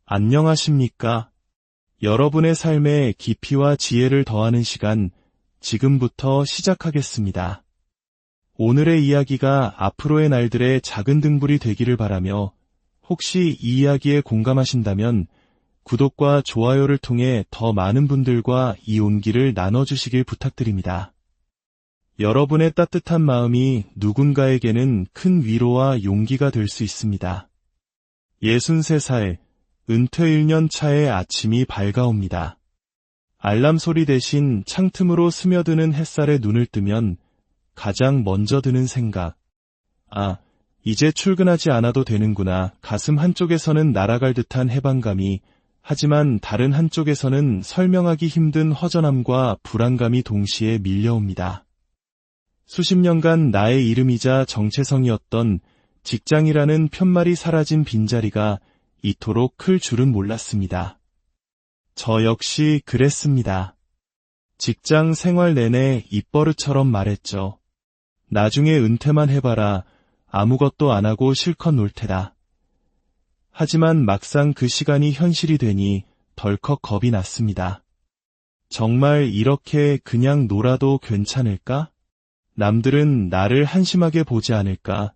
안녕하십니까? 여러분의 삶에 깊이와 지혜를 더하는 시간, 지금부터 시작하겠습니다. 오늘의 이야기가 앞으로의 날들의 작은 등불이 되기를 바라며, 혹시 이 이야기에 공감하신다면 구독과 좋아요를 통해 더 많은 분들과 이 온기를 나눠주시길 부탁드립니다. 여러분의 따뜻한 마음이 누군가에게는 큰 위로와 용기가 될 수 있습니다. 63살, 은퇴 1년 차의 아침이 밝아옵니다. 알람 소리 대신 창틈으로 스며드는 햇살에 눈을 뜨면 가장 먼저 드는 생각. 이제 출근하지 않아도 되는구나. 가슴 한쪽에서는 날아갈 듯한 해방감이, 하지만 다른 한쪽에서는 설명하기 힘든 허전함과 불안감이 동시에 밀려옵니다. 수십 년간 나의 이름이자 정체성이었던 직장이라는 편말이 사라진 빈자리가 이토록 클 줄은 몰랐습니다. 저 역시 그랬습니다. 직장 생활 내내 입버릇처럼 말했죠. 나중에 은퇴만 해봐라. 아무것도 안 하고 실컷 놀 테다. 하지만 막상 그 시간이 현실이 되니 덜컥 겁이 났습니다. 정말 이렇게 그냥 놀아도 괜찮을까? 남들은 나를 한심하게 보지 않을까?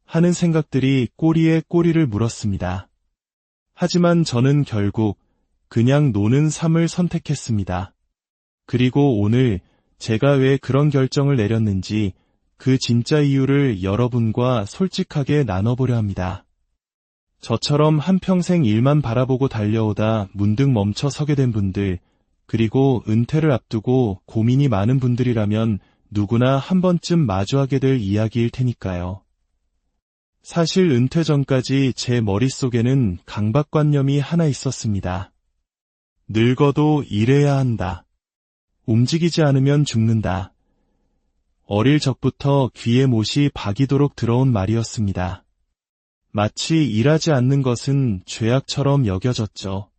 하는 생각들이 꼬리에 꼬리를 물었습니다. 하지만 저는 결국 그냥 노는 삶을 선택했습니다. 그리고 오늘 제가 왜 그런 결정을 내렸는지 그 진짜 이유를 여러분과 솔직하게 나눠보려 합니다. 저처럼 한평생 일만 바라보고 달려오다 문득 멈춰 서게 된 분들, 그리고 은퇴를 앞두고 고민이 많은 분들이라면 누구나 한 번쯤 마주하게 될 이야기일 테니까요. 사실 은퇴 전까지 제 머릿속에는 강박관념이 하나 있었습니다. 늙어도 일해야 한다. 움직이지 않으면 죽는다. 어릴 적부터 귀에 못이 박이도록 들어온 말이었습니다. 마치 일하지 않는 것은 죄악처럼 여겨졌죠.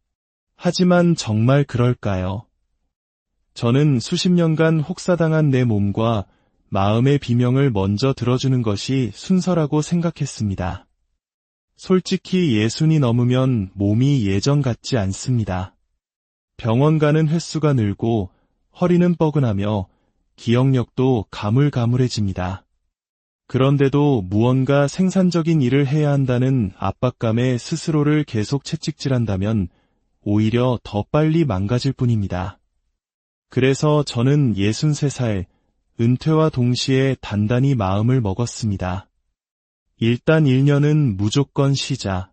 하지만 정말 그럴까요? 저는 수십 년간 혹사당한 내 몸과 마음의 비명을 먼저 들어주는 것이 순서라고 생각했습니다. 솔직히 60이 넘으면 몸이 예전 같지 않습니다. 병원 가는 횟수가 늘고 허리는 뻐근하며 기억력도 가물가물해집니다. 그런데도 무언가 생산적인 일을 해야 한다는 압박감에 스스로를 계속 채찍질한다면 오히려 더 빨리 망가질 뿐입니다. 그래서 저는 63살, 은퇴와 동시에 단단히 마음을 먹었습니다. 일단 1년은 무조건 쉬자.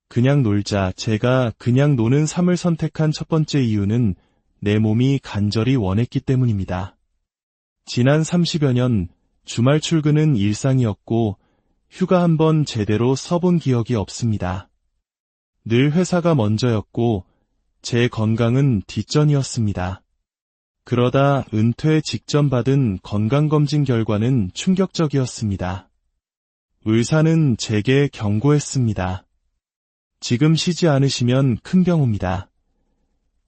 그냥 놀자. 제가 그냥 노는 삶을 선택한 첫 번째 이유는 내 몸이 간절히 원했기 때문입니다. 지난 30여 년 주말 출근은 일상이었고 휴가 한번 제대로 써본 기억이 없습니다. 늘 회사가 먼저였고 제 건강은 뒷전이었습니다. 그러다 은퇴 직전 받은 건강검진 결과는 충격적이었습니다. 의사는 제게 경고했습니다. 지금 쉬지 않으시면 큰 병 옵니다.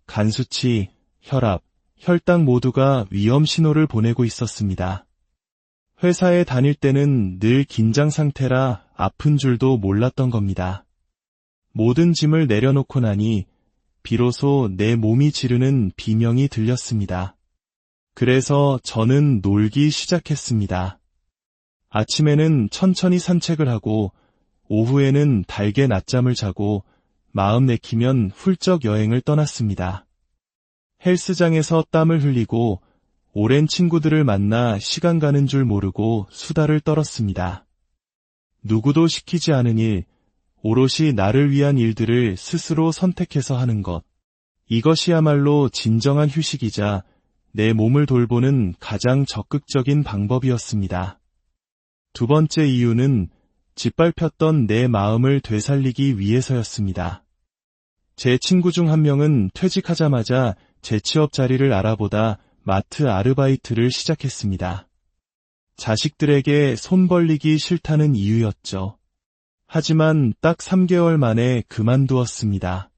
간 수치, 혈압, 혈당 모두가 위험 신호를 보내고 있었습니다. 회사에 다닐 때는 늘 긴장 상태라 아픈 줄도 몰랐던 겁니다. 모든 짐을 내려놓고 나니 비로소 내 몸이 지르는 비명이 들렸습니다. 그래서 저는 놀기 시작했습니다. 아침에는 천천히 산책을 하고 오후에는 달게 낮잠을 자고 마음 내키면 훌쩍 여행을 떠났습니다. 헬스장에서 땀을 흘리고 오랜 친구들을 만나 시간 가는 줄 모르고 수다를 떨었습니다. 누구도 시키지 않은 일, 오롯이 나를 위한 일들을 스스로 선택해서 하는 것. 이것이야말로 진정한 휴식이자 내 몸을 돌보는 가장 적극적인 방법이었습니다. 두 번째 이유는 짓밟혔던 내 마음을 되살리기 위해서였습니다. 제 친구 중 한 명은 퇴직하자마자 재취업 자리를 알아보다 마트 아르바이트를 시작했습니다. 자식들에게 손 벌리기 싫다는 이유였죠. 하지만 딱 3개월 만에 그만두었습니다.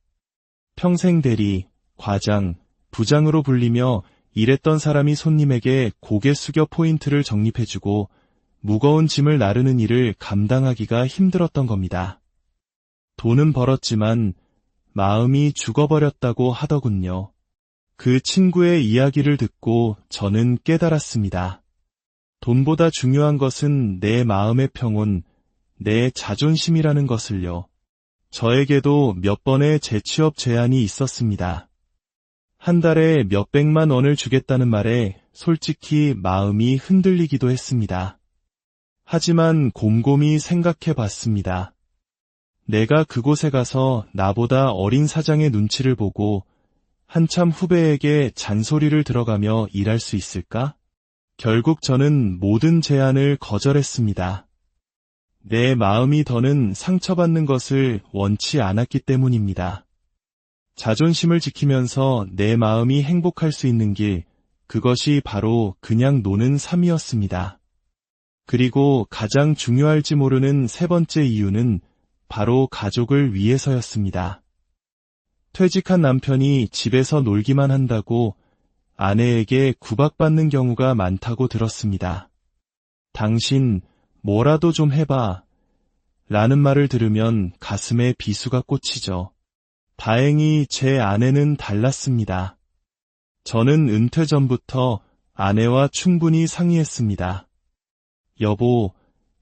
평생 대리, 과장, 부장으로 불리며 일했던 사람이 손님에게 고개 숙여 포인트를 적립해주고 무거운 짐을 나르는 일을 감당하기가 힘들었던 겁니다. 돈은 벌었지만 마음이 죽어버렸다고 하더군요. 그 친구의 이야기를 듣고 저는 깨달았습니다. 돈보다 중요한 것은 내 마음의 평온, 내 자존심이라는 것을요. 저에게도 몇 번의 재취업 제안이 있었습니다. 한 달에 몇백만 원을 주겠다는 말에 솔직히 마음이 흔들리기도 했습니다. 하지만 곰곰이 생각해 봤습니다. 내가 그곳에 가서 나보다 어린 사장의 눈치를 보고 한참 후배에게 잔소리를 들어가며 일할 수 있을까? 결국 저는 모든 제안을 거절했습니다. 내 마음이 더는 상처받는 것을 원치 않았기 때문입니다. 자존심을 지키면서 내 마음이 행복할 수 있는 길, 그것이 바로 그냥 노는 삶이었습니다. 그리고 가장 중요할지 모르는 세 번째 이유는 바로 가족을 위해서였습니다. 퇴직한 남편이 집에서 놀기만 한다고 아내에게 구박받는 경우가 많다고 들었습니다. 당신 뭐라도 좀 해봐 라는 말을 들으면 가슴에 비수가 꽂히죠. 다행히 제 아내는 달랐습니다. 저는 은퇴 전부터 아내와 충분히 상의했습니다. 여보,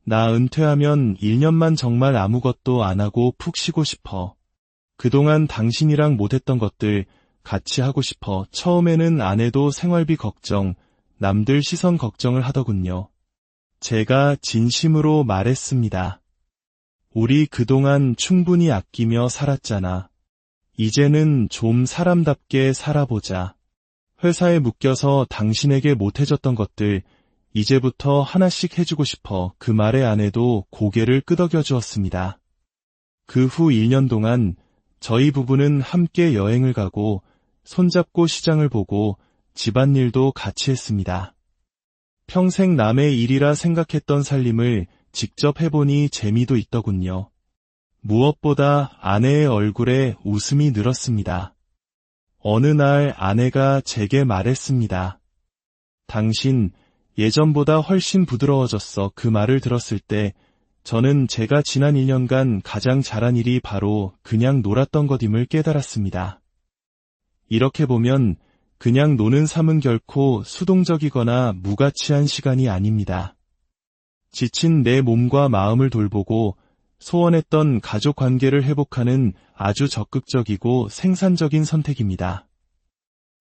나 은퇴하면 1년만 정말 아무것도 안 하고 푹 쉬고 싶어. 그동안 당신이랑 못했던 것들 같이 하고 싶어. 처음에는 아내도 생활비 걱정, 남들 시선 걱정을 하더군요. 제가 진심으로 말했습니다. 우리 그동안 충분히 아끼며 살았잖아. 이제는 좀 사람답게 살아보자. 회사에 묶여서 당신에게 못해줬던 것들 이제부터 하나씩 해주고 싶어. 그 말에 아내도 고개를 끄덕여 주었습니다. 그 후 1년 동안 저희 부부는 함께 여행을 가고 손잡고 시장을 보고 집안일도 같이 했습니다. 평생 남의 일이라 생각했던 살림을 직접 해보니 재미도 있더군요. 무엇보다 아내의 얼굴에 웃음이 늘었습니다. 어느 날 아내가 제게 말했습니다. 당신 예전보다 훨씬 부드러워졌어. 그 말을 들었을 때 저는 제가 지난 1년간 가장 잘한 일이 바로 그냥 놀았던 것임을 깨달았습니다. 이렇게 보면 그냥 노는 삶은 결코 수동적이거나 무가치한 시간이 아닙니다. 지친 내 몸과 마음을 돌보고 소원했던 가족 관계를 회복하는 아주 적극적이고 생산적인 선택입니다.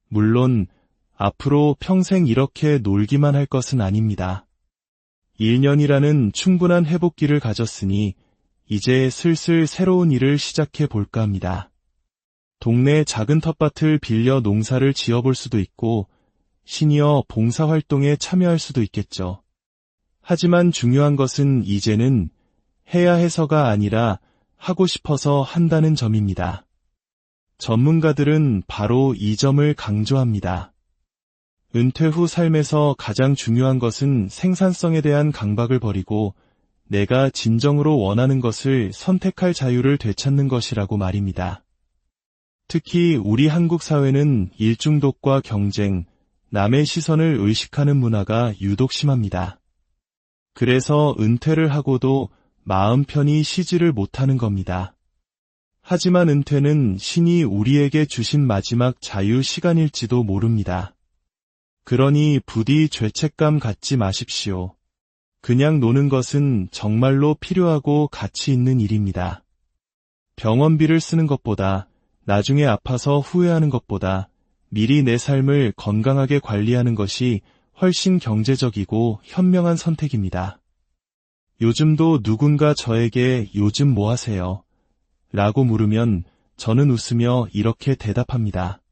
물론 앞으로 평생 이렇게 놀기만 할 것은 아닙니다. 1년이라는 충분한 회복기를 가졌으니 이제 슬슬 새로운 일을 시작해 볼까 합니다. 동네 작은 텃밭을 빌려 농사를 지어볼 수도 있고 시니어 봉사활동에 참여할 수도 있겠죠. 하지만 중요한 것은 이제는 해야 해서가 아니라 하고 싶어서 한다는 점입니다. 전문가들은 바로 이 점을 강조합니다. 은퇴 후 삶에서 가장 중요한 것은 생산성에 대한 강박을 버리고 내가 진정으로 원하는 것을 선택할 자유를 되찾는 것이라고 말입니다. 특히 우리 한국 사회는 일중독과 경쟁, 남의 시선을 의식하는 문화가 유독 심합니다. 그래서 은퇴를 하고도 마음 편히 쉬지를 못하는 겁니다. 하지만 은퇴는 신이 우리에게 주신 마지막 자유 시간일지도 모릅니다. 그러니 부디 죄책감 갖지 마십시오. 그냥 노는 것은 정말로 필요하고 가치 있는 일입니다. 병원비를 쓰는 것보다, 나중에 아파서 후회하는 것보다 미리 내 삶을 건강하게 관리하는 것이 훨씬 경제적이고 현명한 선택입니다. 요즘도 누군가 저에게 요즘 뭐 하세요? 라고 물으면 저는 웃으며 이렇게 대답합니다.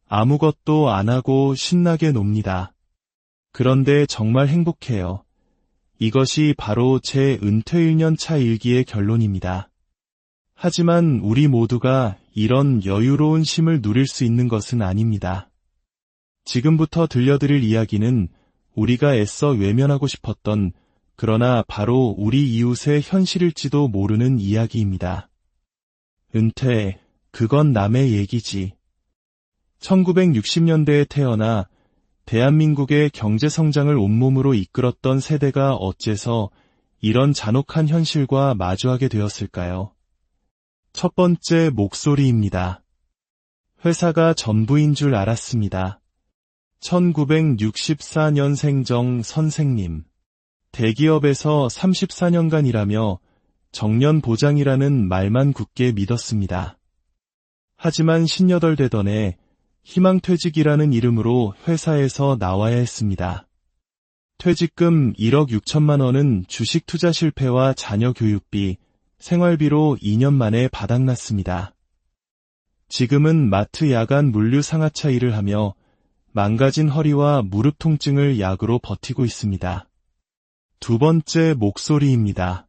아무것도 안 하고 신나게 놉니다. 그런데 정말 행복해요. 이것이 바로 제 은퇴 1년 차 일기의 결론입니다. 하지만 우리 모두가 이런 여유로운 쉼을 누릴 수 있는 것은 아닙니다. 지금부터 들려드릴 이야기는 우리가 애써 외면하고 싶었던 그러나 바로 우리 이웃의 현실일지도 모르는 이야기입니다. 은퇴, 그건 남의 얘기지. 1960년대에 태어나 대한민국의 경제성장을 온몸으로 이끌었던 세대가 어째서 이런 잔혹한 현실과 마주하게 되었을까요? 첫 번째 목소리입니다. 회사가 전부인 줄 알았습니다. 1964년생 정 선생님. 대기업에서 34년간 일하며 정년 보장이라는 말만 굳게 믿었습니다. 하지만 58 되던 해 희망퇴직이라는 이름으로 회사에서 나와야 했습니다. 퇴직금 1억 6천만 원은 주식 투자 실패와 자녀 교육비, 생활비로 2년 만에 바닥났습니다. 지금은 마트 야간 물류 상하차 일을 하며 망가진 허리와 무릎 통증을 약으로 버티고 있습니다. 두 번째 목소리입니다.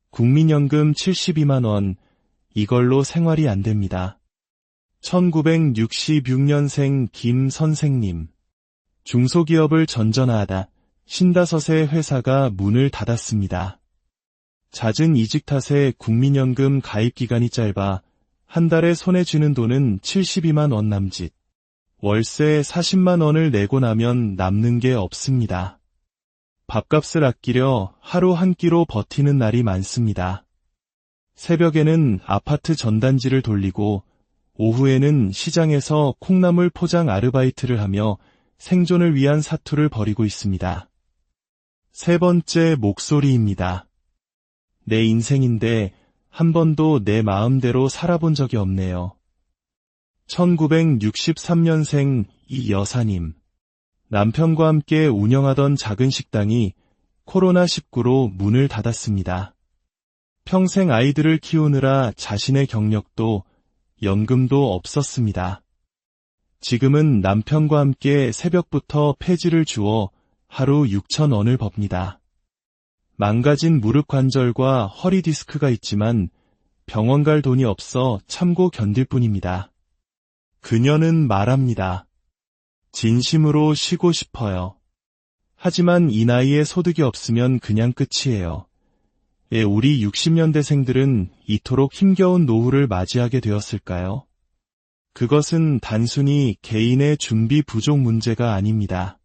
국민연금 72만 원, 이걸로 생활이 안 됩니다. 1966년생 김 선생님. 중소기업을 전전하다 50의 회사가 문을 닫았습니다. 잦은 이직 탓에 국민연금 가입 기간이 짧아 한 달에 손에 쥐는 돈은 72만 원 남짓. 월세 40만 원을 내고 나면 남는 게 없습니다. 밥값을 아끼려 하루 한 끼로 버티는 날이 많습니다. 새벽에는 아파트 전단지를 돌리고 오후에는 시장에서 콩나물 포장 아르바이트를 하며 생존을 위한 사투를 벌이고 있습니다. 세 번째 목소리입니다. 내 인생인데 한 번도 내 마음대로 살아본 적이 없네요. 1963년생 이 여사님. 남편과 함께 운영하던 작은 식당이 코로나19로 문을 닫았습니다. 평생 아이들을 키우느라 자신의 경력도 연금도 없었습니다. 지금은 남편과 함께 새벽부터 폐지를 주워 하루 6천 원을 법니다. 망가진 무릎 관절과 허리 디스크가 있지만 병원 갈 돈이 없어 참고 견딜 뿐입니다. 그녀는 말합니다. 진심으로 쉬고 싶어요. 하지만 이 나이에 소득이 없으면 그냥 끝이에요. 우리 60년대생들은 이토록 힘겨운 노후를 맞이하게 되었을까요? 그것은 단순히 개인의 준비 부족 문제가 아닙니다.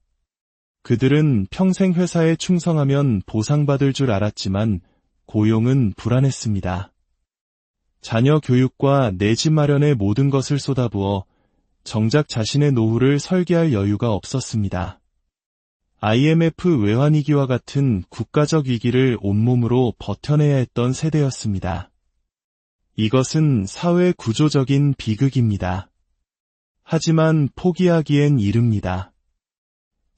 그들은 평생 회사에 충성하면 보상받을 줄 알았지만 고용은 불안했습니다. 자녀 교육과 내 집 마련에 모든 것을 쏟아부어 정작 자신의 노후를 설계할 여유가 없었습니다. IMF 외환위기와 같은 국가적 위기를 온몸으로 버텨내야 했던 세대였습니다. 이것은 사회 구조적인 비극입니다. 하지만 포기하기엔 이릅니다.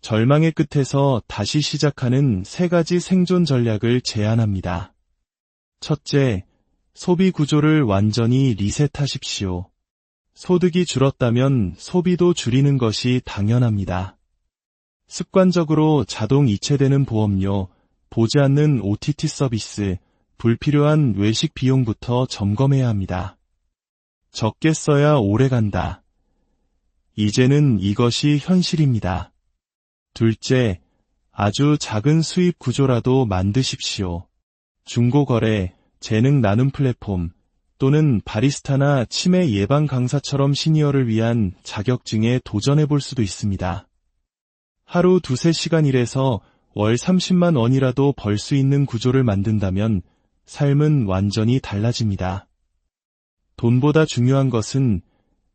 절망의 끝에서 다시 시작하는 세 가지 생존 전략을 제안합니다. 첫째, 소비 구조를 완전히 리셋하십시오. 소득이 줄었다면 소비도 줄이는 것이 당연합니다. 습관적으로 자동 이체되는 보험료, 보지 않는 OTT 서비스, 불필요한 외식 비용부터 점검해야 합니다. 적게 써야 오래 간다. 이제는 이것이 현실입니다. 둘째, 아주 작은 수입 구조라도 만드십시오. 중고거래, 재능 나눔 플랫폼, 또는 바리스타나 치매 예방 강사처럼 시니어를 위한 자격증에 도전해볼 수도 있습니다. 하루 2-3시간 일해서 월 30만 원이라도 벌 수 있는 구조를 만든다면 삶은 완전히 달라집니다. 돈보다 중요한 것은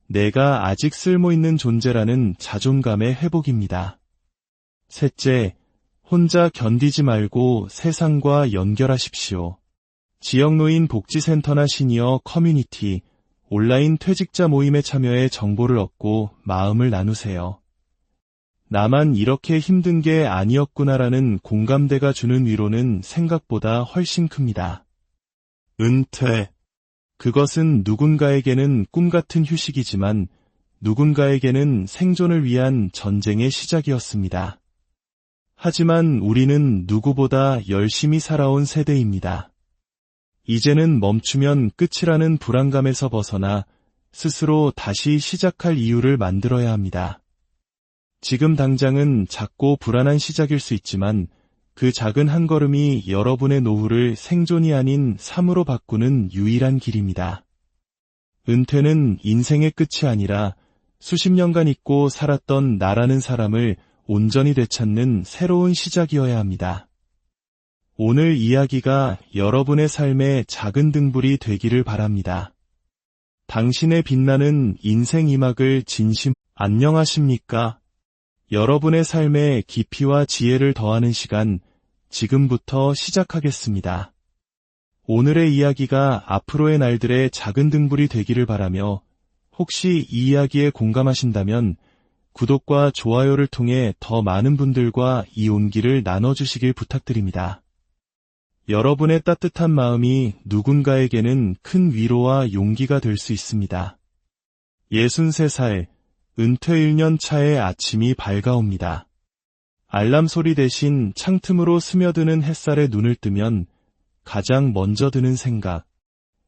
내가 아직 쓸모있는 존재라는 자존감의 회복입니다. 셋째, 혼자 견디지 말고 세상과 연결하십시오. 지역노인 복지센터나 시니어 커뮤니티, 온라인 퇴직자 모임에 참여해 정보를 얻고 마음을 나누세요. 나만 이렇게 힘든 게 아니었구나라는 공감대가 주는 위로는 생각보다 훨씬 큽니다. 은퇴. 그것은 누군가에게는 꿈같은 휴식이지만 누군가에게는 생존을 위한 전쟁의 시작이었습니다. 하지만 우리는 누구보다 열심히 살아온 세대입니다. 이제는 멈추면 끝이라는 불안감에서 벗어나 스스로 다시 시작할 이유를 만들어야 합니다. 지금 당장은 작고 불안한 시작일 수 있지만 그 작은 한 걸음이 여러분의 노후를 생존이 아닌 삶으로 바꾸는 유일한 길입니다. 은퇴는 인생의 끝이 아니라 수십 년간 잊고 살았던 나라는 사람을 온전히 되찾는 새로운 시작이어야 합니다. 오늘 이야기가 여러분의 삶의 작은 등불이 되기를 바랍니다. 당신의 빛나는 인생 이막을 진심 안녕하십니까? 여러분의 삶에 깊이와 지혜를 더하는 시간, 지금부터 시작하겠습니다. 오늘의 이야기가 앞으로의 날들의 작은 등불이 되기를 바라며, 혹시 이 이야기에 공감하신다면 구독과 좋아요를 통해 더 많은 분들과 이 온기를 나눠주시길 부탁드립니다. 여러분의 따뜻한 마음이 누군가에게는 큰 위로와 용기가 될 수 있습니다. 63살, 은퇴 1년 차의 아침이 밝아옵니다. 알람 소리 대신 창틈으로 스며드는 햇살에 눈을 뜨면 가장 먼저 드는 생각.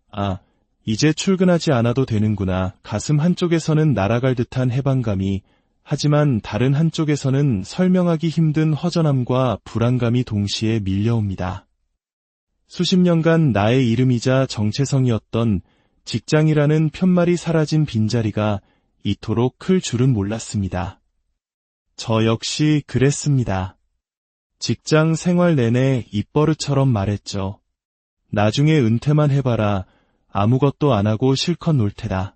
아, 이제 출근하지 않아도 되는구나. 가슴 한쪽에서는 날아갈 듯한 해방감이, 하지만 다른 한쪽에서는 설명하기 힘든 허전함과 불안감이 동시에 밀려옵니다. 수십 년간 나의 이름이자 정체성이었던 직장이라는 편말이 사라진 빈자리가 이토록 클 줄은 몰랐습니다. 저 역시 그랬습니다. 직장 생활 내내 입버릇처럼 말했죠. 나중에 은퇴만 해봐라. 아무것도 안 하고 실컷 놀 테다.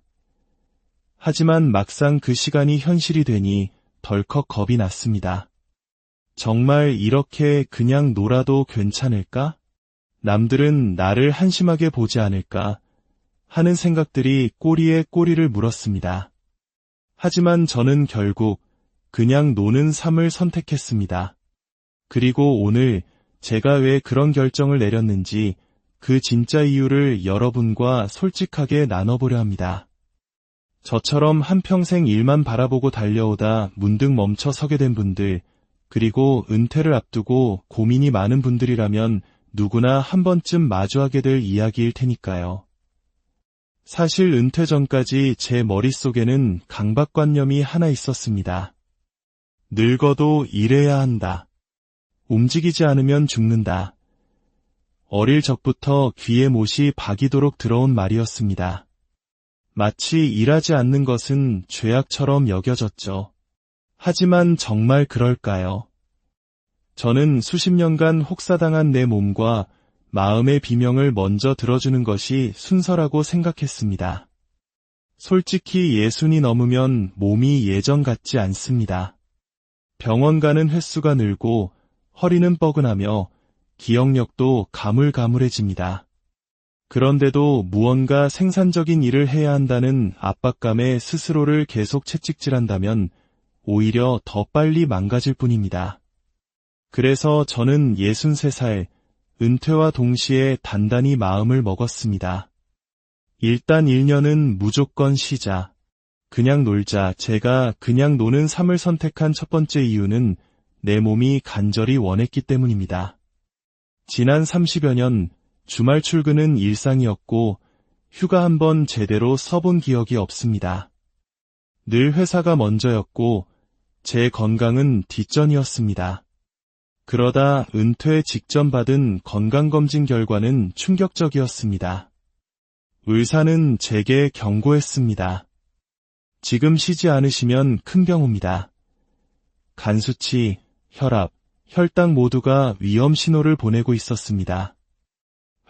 하지만 막상 그 시간이 현실이 되니 덜컥 겁이 났습니다. 정말 이렇게 그냥 놀아도 괜찮을까? 남들은 나를 한심하게 보지 않을까? 하는 생각들이 꼬리에 꼬리를 물었습니다. 하지만 저는 결국 그냥 노는 삶을 선택했습니다. 그리고 오늘 제가 왜 그런 결정을 내렸는지 그 진짜 이유를 여러분과 솔직하게 나눠보려 합니다. 저처럼 한평생 일만 바라보고 달려오다 문득 멈춰 서게 된 분들, 그리고 은퇴를 앞두고 고민이 많은 분들이라면 누구나 한 번쯤 마주하게 될 이야기일 테니까요. 사실 은퇴 전까지 제 머릿속에는 강박관념이 하나 있었습니다. 늙어도 일해야 한다. 움직이지 않으면 죽는다. 어릴 적부터 귀에 못이 박이도록 들어온 말이었습니다. 마치 일하지 않는 것은 죄악처럼 여겨졌죠. 하지만 정말 그럴까요? 저는 수십 년간 혹사당한 내 몸과 마음의 비명을 먼저 들어주는 것이 순서라고 생각했습니다. 솔직히 60이 넘으면 몸이 예전 같지 않습니다. 병원 가는 횟수가 늘고 허리는 뻐근하며 기억력도 가물가물해집니다. 그런데도 무언가 생산적인 일을 해야 한다는 압박감에 스스로를 계속 채찍질한다면 오히려 더 빨리 망가질 뿐입니다. 그래서 저는 63살, 은퇴와 동시에 단단히 마음을 먹었습니다. 일단 1년은 무조건 쉬자. 그냥 놀자. 제가 그냥 노는 삶을 선택한 첫 번째 이유는 내 몸이 간절히 원했기 때문입니다. 지난 30여 년, 주말 출근은 일상이었고 휴가 한번 제대로 써본 기억이 없습니다. 늘 회사가 먼저였고 제 건강은 뒷전이었습니다. 그러다 은퇴 직전 받은 건강검진 결과는 충격적이었습니다. 의사는 제게 경고했습니다. 지금 쉬지 않으시면 큰 병 옵니다. 간 수치, 혈압, 혈당 모두가 위험 신호를 보내고 있었습니다.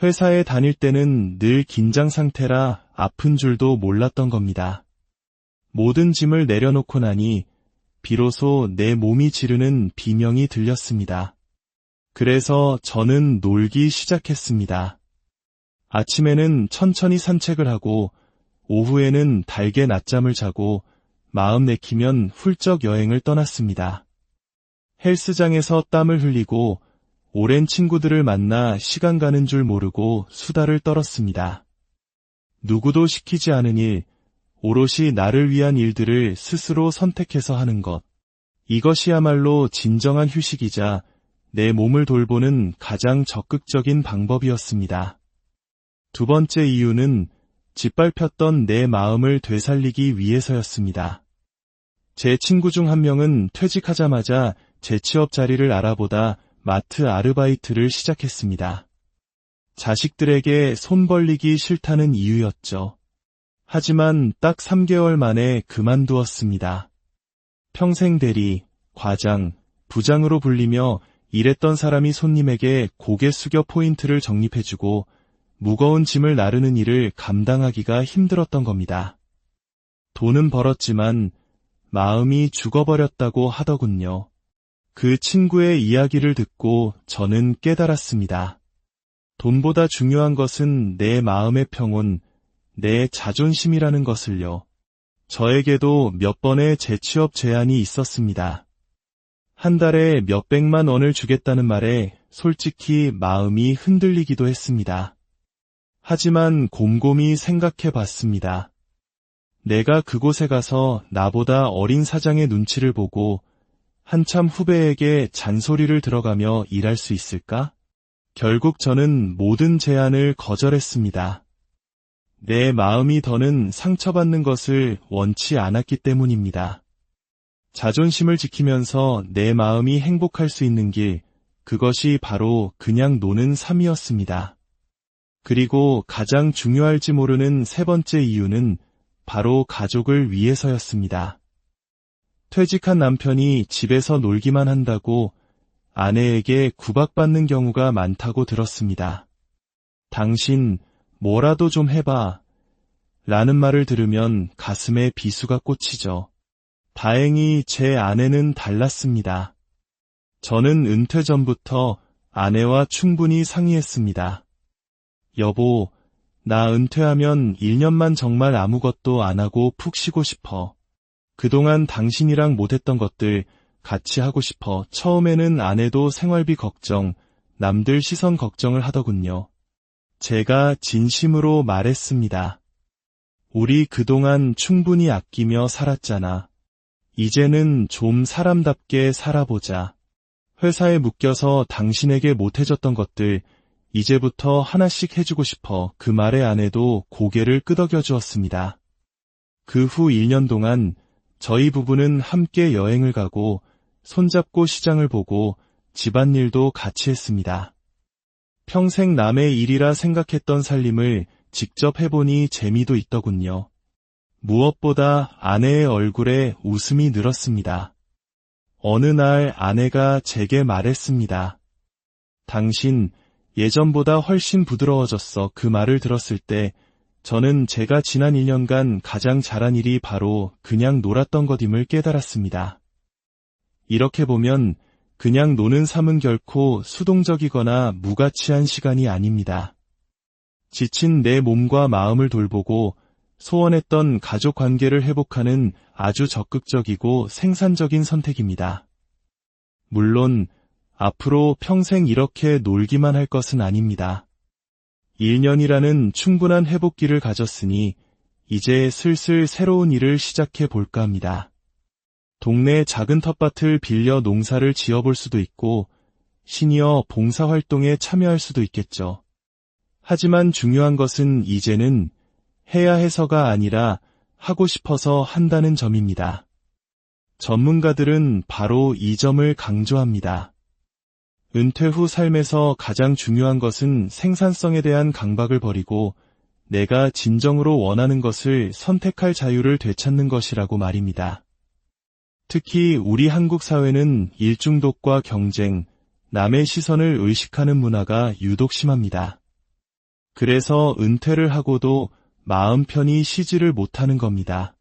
회사에 다닐 때는 늘 긴장 상태라 아픈 줄도 몰랐던 겁니다. 모든 짐을 내려놓고 나니 비로소 내 몸이 지르는 비명이 들렸습니다. 그래서 저는 놀기 시작했습니다. 아침에는 천천히 산책을 하고 오후에는 달게 낮잠을 자고 마음 내키면 훌쩍 여행을 떠났습니다. 헬스장에서 땀을 흘리고 오랜 친구들을 만나 시간 가는 줄 모르고 수다를 떨었습니다. 누구도 시키지 않은 일, 오롯이 나를 위한 일들을 스스로 선택해서 하는 것. 이것이야말로 진정한 휴식이자 내 몸을 돌보는 가장 적극적인 방법이었습니다. 두 번째 이유는 짓밟혔던 내 마음을 되살리기 위해서였습니다. 제 친구 중 한 명은 퇴직하자마자 재취업 자리를 알아보다 마트 아르바이트를 시작했습니다. 자식들에게 손 벌리기 싫다는 이유였죠. 하지만 딱 3개월 만에 그만두었습니다. 평생 대리, 과장, 부장으로 불리며 일했던 사람이 손님에게 고개 숙여 포인트를 적립해주고 무거운 짐을 나르는 일을 감당하기가 힘들었던 겁니다. 돈은 벌었지만 마음이 죽어버렸다고 하더군요. 그 친구의 이야기를 듣고 저는 깨달았습니다. 돈보다 중요한 것은 내 마음의 평온, 내 자존심이라는 것을요. 저에게도 몇 번의 재취업 제안이 있었습니다. 한 달에 몇백만 원을 주겠다는 말에 솔직히 마음이 흔들리기도 했습니다. 하지만 곰곰이 생각해 봤습니다. 내가 그곳에 가서 나보다 어린 사장의 눈치를 보고 한참 후배에게 잔소리를 들어가며 일할 수 있을까? 결국 저는 모든 제안을 거절했습니다. 내 마음이 더는 상처받는 것을 원치 않았기 때문입니다. 자존심을 지키면서 내 마음이 행복할 수 있는 길, 그것이 바로 그냥 노는 삶이었습니다. 그리고 가장 중요할지 모르는 세 번째 이유는 바로 가족을 위해서였습니다. 퇴직한 남편이 집에서 놀기만 한다고 아내에게 구박받는 경우가 많다고 들었습니다. 당신 뭐라도 좀 해봐 라는 말을 들으면 가슴에 비수가 꽂히죠. 다행히 제 아내는 달랐습니다. 저는 은퇴 전부터 아내와 충분히 상의했습니다. 여보, 나 은퇴하면 1년만 정말 아무것도 안 하고 푹 쉬고 싶어. 그동안 당신이랑 못했던 것들 같이 하고 싶어. 처음에는 아내도 생활비 걱정, 남들 시선 걱정을 하더군요. 제가 진심으로 말했습니다. 우리 그동안 충분히 아끼며 살았잖아. 이제는 좀 사람답게 살아보자. 회사에 묶여서 당신에게 못해줬던 것들 이제부터 하나씩 해주고 싶어. 그 말에 아내도 고개를 끄덕여 주었습니다. 그 후 1년 동안 저희 부부는 함께 여행을 가고 손잡고 시장을 보고 집안일도 같이 했습니다. 평생 남의 일이라 생각했던 살림을 직접 해보니 재미도 있더군요. 무엇보다 아내의 얼굴에 웃음이 늘었습니다. 어느 날 아내가 제게 말했습니다. 당신 예전보다 훨씬 부드러워졌어. 그 말을 들었을 때 저는 제가 지난 1년간 가장 잘한 일이 바로 그냥 놀았던 것임을 깨달았습니다. 이렇게 보면 그냥 노는 삶은 결코 수동적이거나 무가치한 시간이 아닙니다. 지친 내 몸과 마음을 돌보고 소원했던 가족 관계를 회복하는 아주 적극적이고 생산적인 선택입니다. 물론 앞으로 평생 이렇게 놀기만 할 것은 아닙니다. 1년이라는 충분한 회복기를 가졌으니 이제 슬슬 새로운 일을 시작해 볼까 합니다. 동네 작은 텃밭을 빌려 농사를 지어볼 수도 있고 시니어 봉사활동에 참여할 수도 있겠죠. 하지만 중요한 것은 이제는 해야 해서가 아니라 하고 싶어서 한다는 점입니다. 전문가들은 바로 이 점을 강조합니다. 은퇴 후 삶에서 가장 중요한 것은 생산성에 대한 강박을 버리고 내가 진정으로 원하는 것을 선택할 자유를 되찾는 것이라고 말입니다. 특히 우리 한국 사회는 일중독과 경쟁, 남의 시선을 의식하는 문화가 유독 심합니다. 그래서 은퇴를 하고도 마음 편히 쉬지를 못하는 겁니다.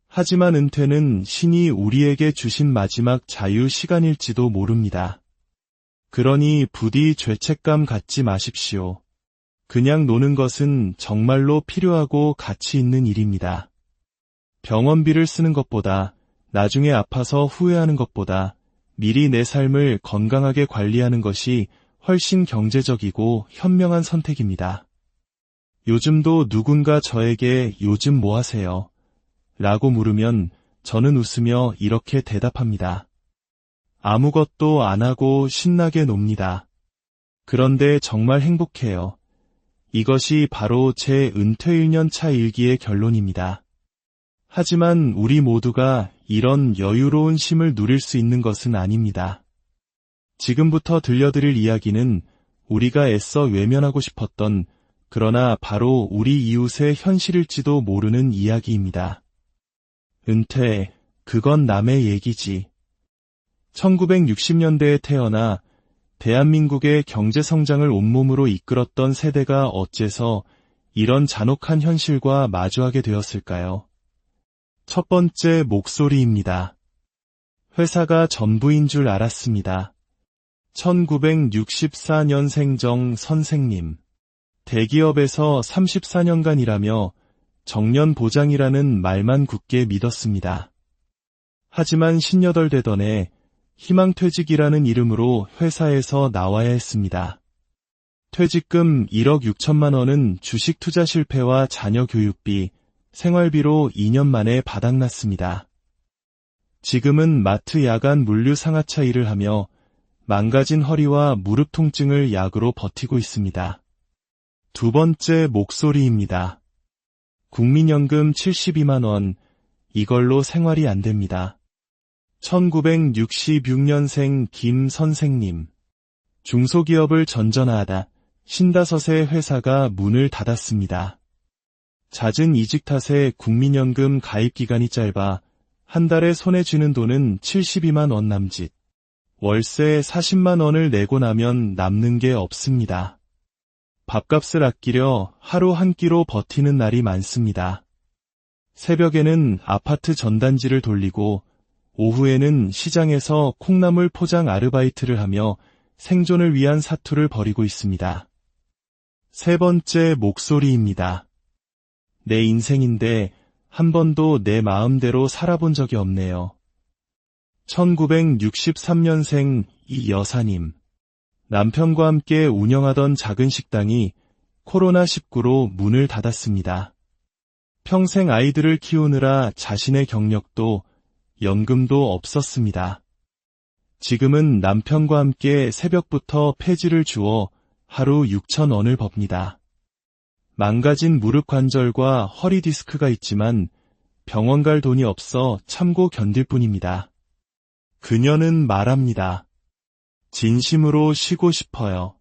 하지만 은퇴는 신이 우리에게 주신 마지막 자유 시간일지도 모릅니다. 그러니 부디 죄책감 갖지 마십시오. 그냥 노는 것은 정말로 필요하고 가치 있는 일입니다. 병원비를 쓰는 것보다, 나중에 아파서 후회하는 것보다 미리 내 삶을 건강하게 관리하는 것이 훨씬 경제적이고 현명한 선택입니다. 요즘도 누군가 저에게 요즘 뭐 하세요? 라고 물으면 저는 웃으며 이렇게 대답합니다. 아무것도 안 하고 신나게 놉니다. 그런데 정말 행복해요. 이것이 바로 제 은퇴 1년 차 일기의 결론입니다. 하지만 우리 모두가 이런 여유로운 쉼을 누릴 수 있는 것은 아닙니다. 지금부터 들려드릴 이야기는 우리가 애써 외면하고 싶었던 그러나 바로 우리 이웃의 현실일지도 모르는 이야기입니다. 은퇴, 그건 남의 얘기지. 1960년대에 태어나 대한민국의 경제 성장을 온몸으로 이끌었던 세대가 어째서 이런 잔혹한 현실과 마주하게 되었을까요? 첫 번째 목소리입니다. 회사가 전부인 줄 알았습니다. 1964년생 정 선생님. 대기업에서 34년간 일하며 정년 보장이라는 말만 굳게 믿었습니다. 하지만 18 되던 해 희망퇴직이라는 이름으로 회사에서 나와야 했습니다. 퇴직금 1억 6천만 원은 주식 투자 실패와 자녀 교육비, 생활비로 2년 만에 바닥났습니다. 지금은 마트 야간 물류 상하차 일을 하며 망가진 허리와 무릎 통증을 약으로 버티고 있습니다. 두 번째 목소리입니다. 국민연금 72만 원, 이걸로 생활이 안 됩니다. 1966년생 김 선생님. 중소기업을 전전하다 50의 회사가 문을 닫았습니다. 잦은 이직 탓에 국민연금 가입 기간이 짧아 한 달에 손에 쥐는 돈은 72만 원 남짓. 월세 40만 원을 내고 나면 남는 게 없습니다. 밥값을 아끼려 하루 한 끼로 버티는 날이 많습니다. 새벽에는 아파트 전단지를 돌리고 오후에는 시장에서 콩나물 포장 아르바이트를 하며 생존을 위한 사투를 벌이고 있습니다. 세 번째 목소리입니다. 내 인생인데 한 번도 내 마음대로 살아본 적이 없네요. 1963년생 이 여사님. 남편과 함께 운영하던 작은 식당이 코로나19로 문을 닫았습니다. 평생 아이들을 키우느라 자신의 경력도 연금도 없었습니다. 지금은 남편과 함께 새벽부터 폐지를 주워 하루 6천 원을 법니다. 망가진 무릎 관절과 허리 디스크가 있지만 병원 갈 돈이 없어 참고 견딜 뿐입니다. 그녀는 말합니다. 진심으로 쉬고 싶어요.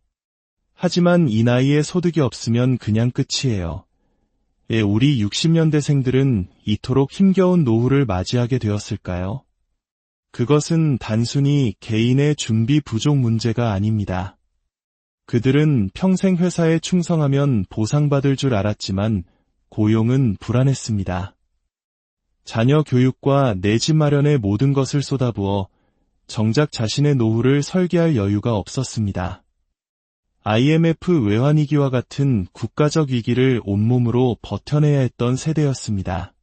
하지만 이 나이에 소득이 없으면 그냥 끝이에요. 우리 60년대생들은 이토록 힘겨운 노후를 맞이하게 되었을까요? 그것은 단순히 개인의 준비 부족 문제가 아닙니다. 그들은 평생 회사에 충성하면 보상받을 줄 알았지만 고용은 불안했습니다. 자녀 교육과 내 집 마련에 모든 것을 쏟아부어 정작 자신의 노후를 설계할 여유가 없었습니다. IMF 외환위기와 같은 국가적 위기를 온몸으로 버텨내야 했던 세대였습니다.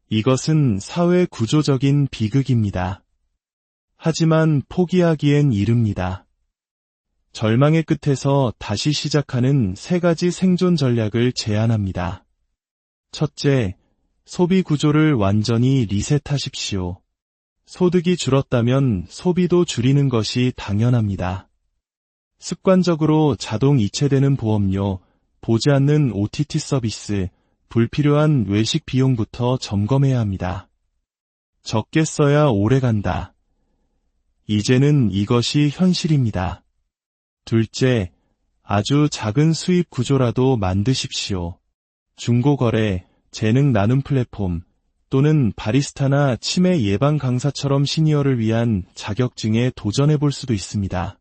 이것은 사회 구조적인 비극입니다. 하지만 포기하기엔 이릅니다. 절망의 끝에서 다시 시작하는 세 가지 생존 전략을 제안합니다. 첫째, 소비 구조를 완전히 리셋하십시오. 소득이 줄었다면 소비도 줄이는 것이 당연합니다. 습관적으로 자동 이체되는 보험료, 보지 않는 OTT 서비스, 불필요한 외식 비용부터 점검해야 합니다. 적게 써야 오래 간다. 이제는 이것이 현실입니다. 둘째, 아주 작은 수입 구조라도 만드십시오. 중고거래, 재능 나눔 플랫폼, 또는 바리스타나 치매 예방 강사처럼 시니어를 위한 자격증에 도전해 볼 수도 있습니다.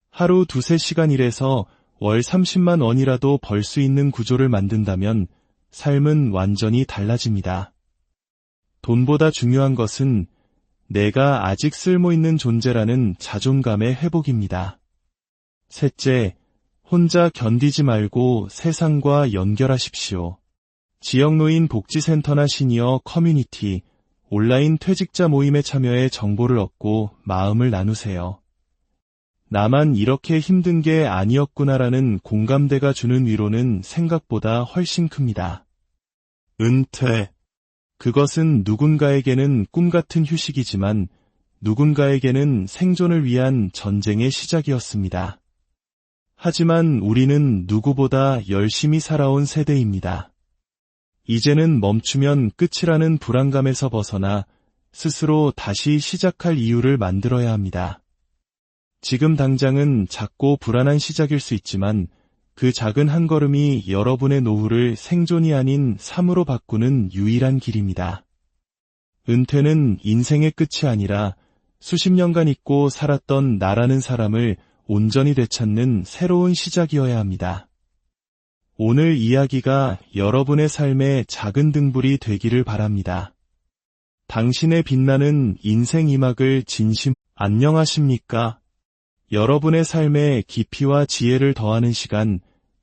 하루 2-3시간 일해서 월 30만 원이라도 벌 수 있는 구조를 만든다면 삶은 완전히 달라집니다. 돈보다 중요한 것은 내가 아직 쓸모있는 존재라는 자존감의 회복입니다. 셋째, 혼자 견디지 말고 세상과 연결하십시오. 지역노인 복지센터나 시니어 커뮤니티, 온라인 퇴직자 모임에 참여해 정보를 얻고 마음을 나누세요. 나만 이렇게 힘든 게 아니었구나라는 공감대가 주는 위로는 생각보다 훨씬 큽니다. 은퇴. 그것은 누군가에게는 꿈같은 휴식이지만 누군가에게는 생존을 위한 전쟁의 시작이었습니다. 하지만 우리는 누구보다 열심히 살아온 세대입니다. 이제는 멈추면 끝이라는 불안감에서 벗어나 스스로 다시 시작할 이유를 만들어야 합니다. 지금 당장은 작고 불안한 시작일 수 있지만 그 작은 한 걸음이 여러분의 노후를 생존이 아닌 삶으로 바꾸는 유일한 길입니다. 은퇴는 인생의 끝이 아니라 수십 년간 잊고 살았던 나라는 사람을 온전히 되찾는 새로운 시작이어야 합니다. 오늘 이야기가 여러분의 삶의 작은 등불이 되기를 바랍니다. 당신의 빛나는 인생 이막을 진심 안녕하십니까? 여러분의 삶에 깊이와 지혜를 더하는 시간,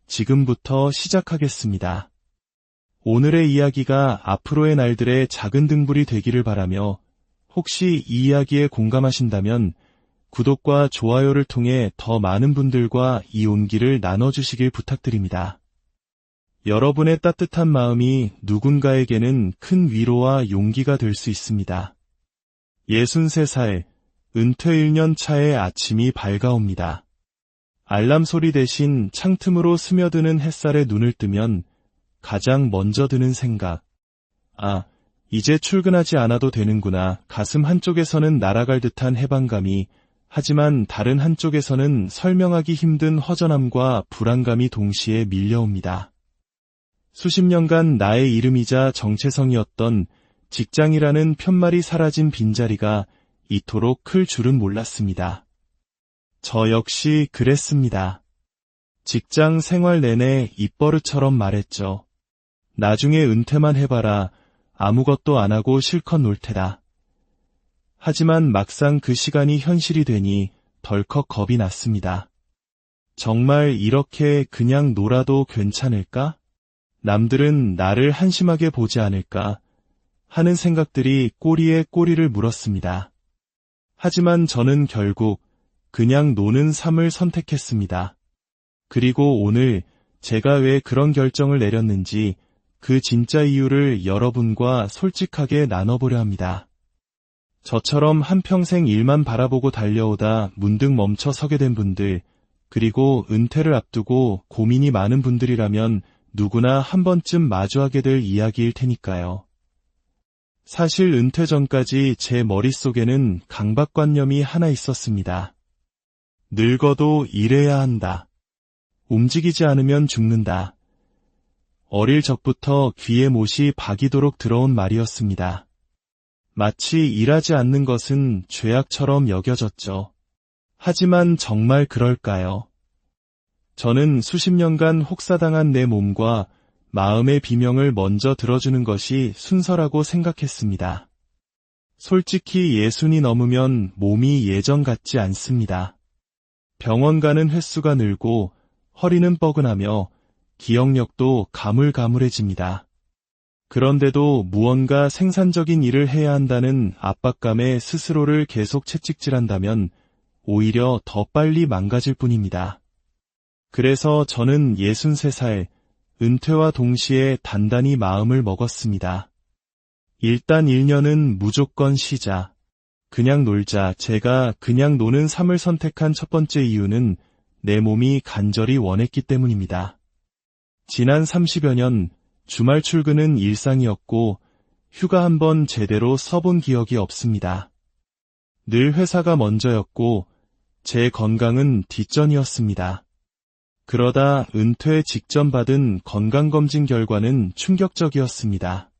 지금부터 시작하겠습니다. 오늘의 이야기가 앞으로의 날들의 작은 등불이 되기를 바라며 혹시 이 이야기에 공감하신다면 구독과 좋아요를 통해 더 많은 분들과 이 온기를 나눠주시길 부탁드립니다. 여러분의 따뜻한 마음이 누군가에게는 큰 위로와 용기가 될 수 있습니다. 63살, 은퇴 1년 차의 아침이 밝아옵니다. 알람 소리 대신 창틈으로 스며드는 햇살에 눈을 뜨면 가장 먼저 드는 생각. 아, 이제 출근하지 않아도 되는구나. 가슴 한쪽에서는 날아갈 듯한 해방감이, 하지만 다른 한쪽에서는 설명하기 힘든 허전함과 불안감이 동시에 밀려옵니다. 수십 년간 나의 이름이자 정체성이었던 직장이라는 편말이 사라진 빈자리가 이토록 클 줄은 몰랐습니다. 저 역시 그랬습니다. 직장 생활 내내 입버릇처럼 말했죠. 나중에 은퇴만 해봐라. 아무것도 안 하고 실컷 놀 테다. 하지만 막상 그 시간이 현실이 되니 덜컥 겁이 났습니다. 정말 이렇게 그냥 놀아도 괜찮을까? 남들은 나를 한심하게 보지 않을까? 하는 생각들이 꼬리에 꼬리를 물었습니다. 하지만 저는 결국 그냥 노는 삶을 선택했습니다. 그리고 오늘 제가 왜 그런 결정을 내렸는지 그 진짜 이유를 여러분과 솔직하게 나눠보려 합니다. 저처럼 한평생 일만 바라보고 달려오다 문득 멈춰 서게 된 분들, 그리고 은퇴를 앞두고 고민이 많은 분들이라면 누구나 한 번쯤 마주하게 될 이야기일 테니까요. 사실 은퇴 전까지 제 머릿속에는 강박관념이 하나 있었습니다. 늙어도 일해야 한다. 움직이지 않으면 죽는다. 어릴 적부터 귀에 못이 박이도록 들어온 말이었습니다. 마치 일하지 않는 것은 죄악처럼 여겨졌죠. 하지만 정말 그럴까요? 저는 수십 년간 혹사당한 내 몸과 마음의 비명을 먼저 들어주는 것이 순서라고 생각했습니다. 솔직히 60이 넘으면 몸이 예전 같지 않습니다. 병원 가는 횟수가 늘고 허리는 뻐근하며 기억력도 가물가물해집니다. 그런데도 무언가 생산적인 일을 해야 한다는 압박감에 스스로를 계속 채찍질한다면 오히려 더 빨리 망가질 뿐입니다. 그래서 저는 63살, 은퇴와 동시에 단단히 마음을 먹었습니다. 일단 1년은 무조건 쉬자. 그냥 놀자. 제가 그냥 노는 삶을 선택한 첫 번째 이유는 내 몸이 간절히 원했기 때문입니다. 지난 30여 년 주말 출근은 일상이었고 휴가 한 번 제대로 써본 기억이 없습니다. 늘 회사가 먼저였고 제 건강은 뒷전이었습니다. 그러다 은퇴 직전 받은 건강검진 결과는 충격적이었습니다.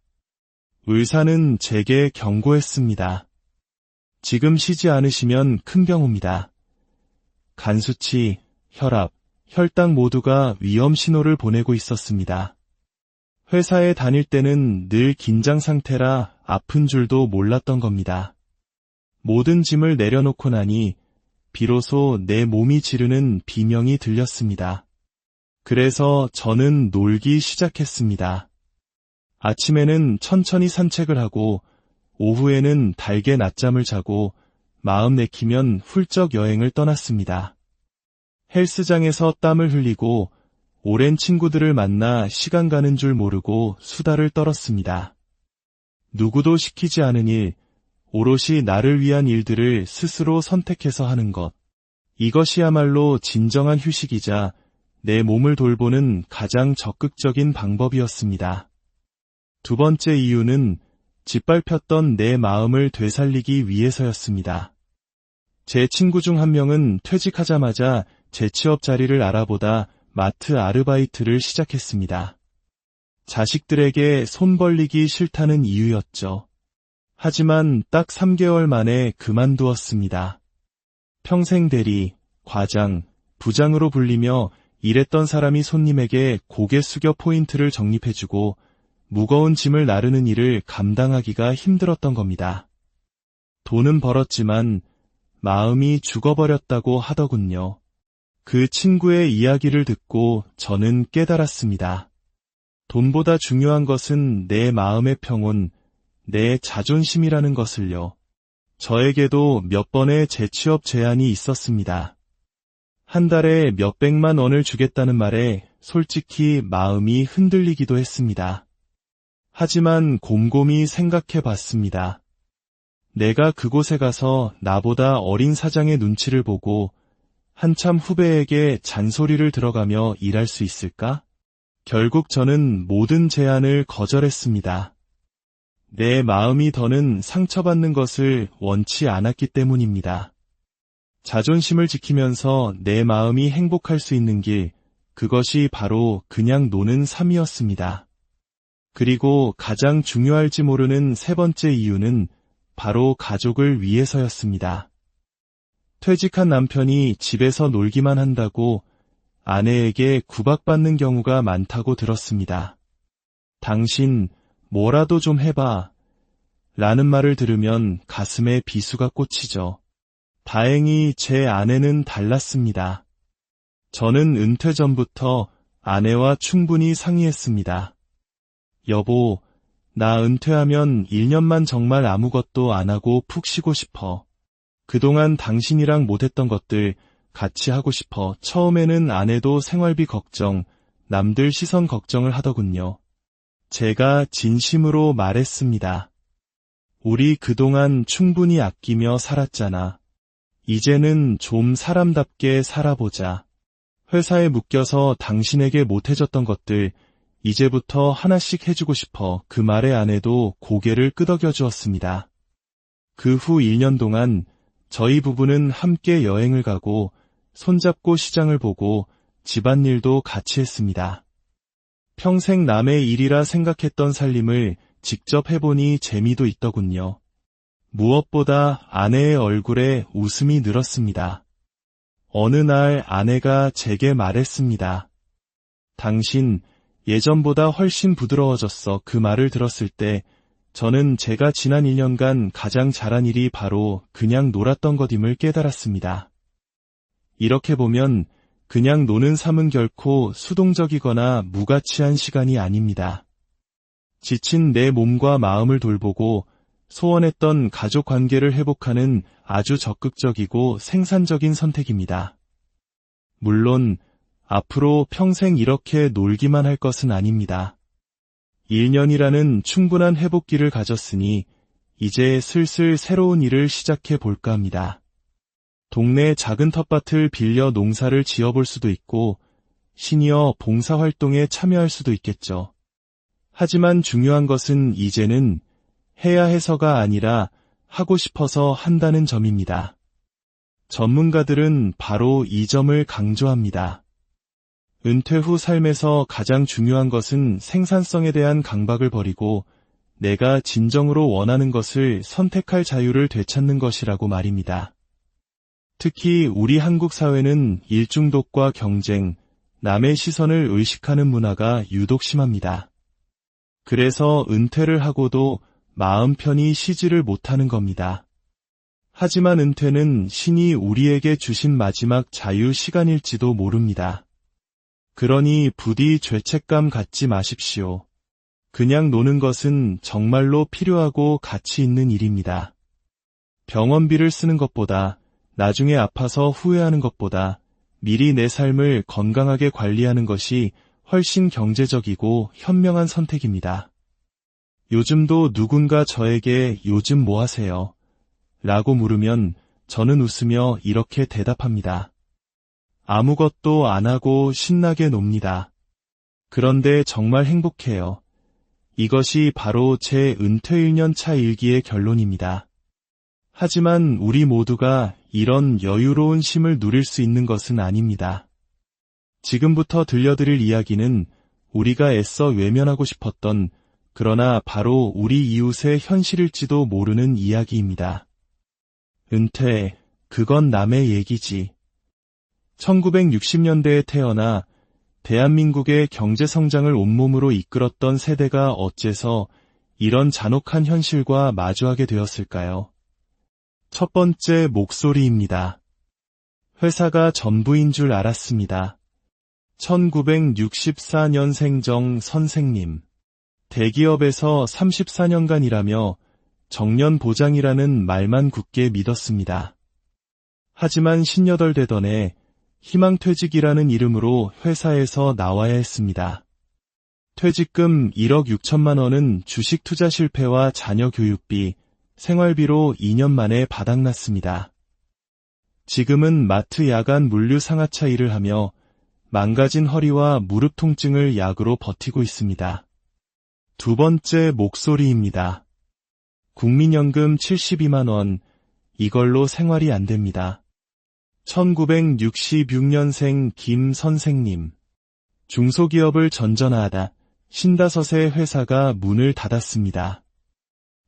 의사는 제게 경고했습니다. 지금 쉬지 않으시면 큰 병 옵니다. 간 수치, 혈압, 혈당 모두가 위험 신호를 보내고 있었습니다. 회사에 다닐 때는 늘 긴장 상태라 아픈 줄도 몰랐던 겁니다. 모든 짐을 내려놓고 나니 비로소 내 몸이 지르는 비명이 들렸습니다. 그래서 저는 놀기 시작했습니다. 아침에는 천천히 산책을 하고 오후에는 달게 낮잠을 자고 마음 내키면 훌쩍 여행을 떠났습니다. 헬스장에서 땀을 흘리고 오랜 친구들을 만나 시간 가는 줄 모르고 수다를 떨었습니다. 누구도 시키지 않은 일, 오롯이 나를 위한 일들을 스스로 선택해서 하는 것. 이것이야말로 진정한 휴식이자 내 몸을 돌보는 가장 적극적인 방법이었습니다. 두 번째 이유는 짓밟혔던 내 마음을 되살리기 위해서였습니다. 제 친구 중 한 명은 퇴직하자마자 재취업 자리를 알아보다 마트 아르바이트를 시작했습니다. 자식들에게 손 벌리기 싫다는 이유였죠. 하지만 딱 3개월 만에 그만두었습니다. 평생 대리, 과장, 부장으로 불리며 일했던 사람이 손님에게 고개 숙여 포인트를 적립해주고 무거운 짐을 나르는 일을 감당하기가 힘들었던 겁니다. 돈은 벌었지만 마음이 죽어버렸다고 하더군요. 그 친구의 이야기를 듣고 저는 깨달았습니다. 돈보다 중요한 것은 내 마음의 평온, 내 자존심이라는 것을요. 저에게도 몇 번의 재취업 제안이 있었습니다. 한 달에 몇백만 원을 주겠다는 말에 솔직히 마음이 흔들리기도 했습니다. 하지만 곰곰이 생각해 봤습니다. 내가 그곳에 가서 나보다 어린 사장의 눈치를 보고 한참 후배에게 잔소리를 들어가며 일할 수 있을까? 결국 저는 모든 제안을 거절했습니다. 내 마음이 더는 상처받는 것을 원치 않았기 때문입니다. 자존심을 지키면서 내 마음이 행복할 수 있는 길, 그것이 바로 그냥 노는 삶이었습니다. 그리고 가장 중요할지 모르는 세 번째 이유는 바로 가족을 위해서였습니다. 퇴직한 남편이 집에서 놀기만 한다고 아내에게 구박받는 경우가 많다고 들었습니다. 당신 뭐라도 좀 해봐 라는 말을 들으면 가슴에 비수가 꽂히죠. 다행히 제 아내는 달랐습니다. 저는 은퇴 전부터 아내와 충분히 상의했습니다. 여보, 나 은퇴하면 1년만 정말 아무것도 안 하고 푹 쉬고 싶어. 그동안 당신이랑 못했던 것들 같이 하고 싶어. 처음에는 아내도 생활비 걱정, 남들 시선 걱정을 하더군요. 제가 진심으로 말했습니다. 우리 그동안 충분히 아끼며 살았잖아. 이제는 좀 사람답게 살아보자. 회사에 묶여서 당신에게 못해줬던 것들 이제부터 하나씩 해주고 싶어. 그 말에 아내도 고개를 끄덕여 주었습니다. 그 후 1년 동안 저희 부부는 함께 여행을 가고 손잡고 시장을 보고 집안일도 같이 했습니다. 평생 남의 일이라 생각했던 살림을 직접 해보니 재미도 있더군요. 무엇보다 아내의 얼굴에 웃음이 늘었습니다. 어느 날 아내가 제게 말했습니다. 당신 예전보다 훨씬 부드러워졌어. 그 말을 들었을 때 저는 제가 지난 1년간 가장 잘한 일이 바로 그냥 놀았던 것임을 깨달았습니다. 이렇게 보면 그냥 노는 삶은 결코 수동적이거나 무가치한 시간이 아닙니다. 지친 내 몸과 마음을 돌보고 소원했던 가족 관계를 회복하는 아주 적극적이고 생산적인 선택입니다. 물론 앞으로 평생 이렇게 놀기만 할 것은 아닙니다. 1년이라는 충분한 회복기를 가졌으니 이제 슬슬 새로운 일을 시작해 볼까 합니다. 동네 작은 텃밭을 빌려 농사를 지어볼 수도 있고 시니어 봉사활동에 참여할 수도 있겠죠. 하지만 중요한 것은 이제는 해야 해서가 아니라 하고 싶어서 한다는 점입니다. 전문가들은 바로 이 점을 강조합니다. 은퇴 후 삶에서 가장 중요한 것은 생산성에 대한 강박을 버리고 내가 진정으로 원하는 것을 선택할 자유를 되찾는 것이라고 말입니다. 특히 우리 한국 사회는 일중독과 경쟁, 남의 시선을 의식하는 문화가 유독 심합니다. 그래서 은퇴를 하고도 마음 편히 쉬지를 못하는 겁니다. 하지만 은퇴는 신이 우리에게 주신 마지막 자유 시간일지도 모릅니다. 그러니 부디 죄책감 갖지 마십시오. 그냥 노는 것은 정말로 필요하고 가치 있는 일입니다. 병원비를 쓰는 것보다, 나중에 아파서 후회하는 것보다 미리 내 삶을 건강하게 관리하는 것이 훨씬 경제적이고 현명한 선택입니다. 요즘도 누군가 저에게 요즘 뭐 하세요? 라고 물으면 저는 웃으며 이렇게 대답합니다. 아무것도 안 하고 신나게 놉니다. 그런데 정말 행복해요. 이것이 바로 제 은퇴 1년 차 일기의 결론입니다. 하지만 우리 모두가 이런 여유로운 쉼을 누릴 수 있는 것은 아닙니다. 지금부터 들려드릴 이야기는 우리가 애써 외면하고 싶었던 그러나 바로 우리 이웃의 현실일지도 모르는 이야기입니다. 은퇴, 그건 남의 얘기지. 1960년대에 태어나 대한민국의 경제성장을 온몸으로 이끌었던 세대가 어째서 이런 잔혹한 현실과 마주하게 되었을까요? 첫 번째 목소리입니다. 회사가 전부인 줄 알았습니다. 1964년생 정 선생님. 대기업에서 34년간 일하며 정년 보장이라는 말만 굳게 믿었습니다. 하지만 58되던 해 희망퇴직이라는 이름으로 회사에서 나와야 했습니다. 퇴직금 1억 6천만 원은 주식 투자 실패와 자녀 교육비, 생활비로 2년 만에 바닥났습니다. 지금은 마트 야간 물류 상하차 일을 하며 망가진 허리와 무릎 통증을 약으로 버티고 있습니다. 두 번째 목소리입니다. 국민연금 72만 원, 이걸로 생활이 안 됩니다. 1966년생 김 선생님. 중소기업을 전전하다 50의 회사가 문을 닫았습니다.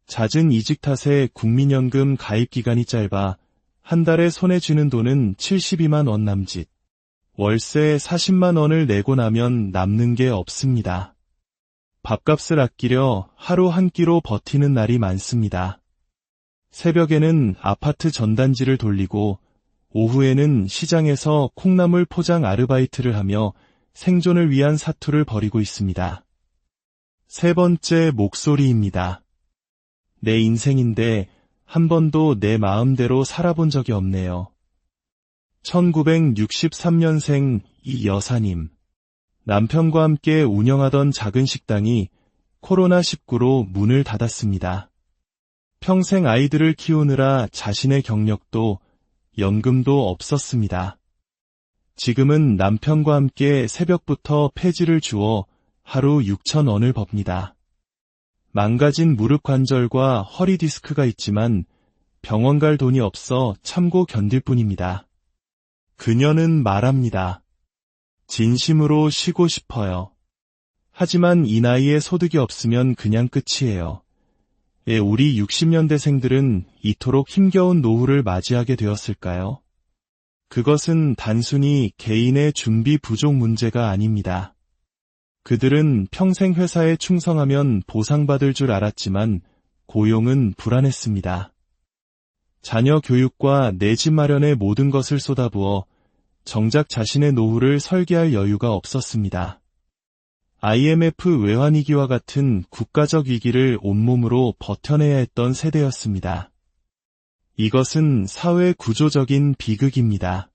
잦은 이직 탓에 국민연금 가입 기간이 짧아 한 달에 손에 쥐는 돈은 72만 원 남짓. 월세 40만 원을 내고 나면 남는 게 없습니다. 밥값을 아끼려 하루 한 끼로 버티는 날이 많습니다. 새벽에는 아파트 전단지를 돌리고 오후에는 시장에서 콩나물 포장 아르바이트를 하며 생존을 위한 사투를 벌이고 있습니다. 세 번째 목소리입니다. 내 인생인데 한 번도 내 마음대로 살아본 적이 없네요. 1963년생 이 여사님. 남편과 함께 운영하던 작은 식당이 코로나19로 문을 닫았습니다. 평생 아이들을 키우느라 자신의 경력도 연금도 없었습니다. 지금은 남편과 함께 새벽부터 폐지를 주어 하루 6천 원을 법니다. 망가진 무릎 관절과 허리 디스크가 있지만 병원 갈 돈이 없어 참고 견딜 뿐입니다. 그녀는 말합니다. 진심으로 쉬고 싶어요. 하지만 이 나이에 소득이 없으면 그냥 끝이에요. 왜 우리 60년대생들은 이토록 힘겨운 노후를 맞이하게 되었을까요? 그것은 단순히 개인의 준비 부족 문제가 아닙니다. 그들은 평생 회사에 충성하면 보상받을 줄 알았지만 고용은 불안했습니다. 자녀 교육과 내 집 마련에 모든 것을 쏟아부어 정작 자신의 노후를 설계할 여유가 없었습니다. IMF 외환위기와 같은 국가적 위기를 온몸으로 버텨내야 했던 세대였습니다. 이것은 사회 구조적인 비극입니다.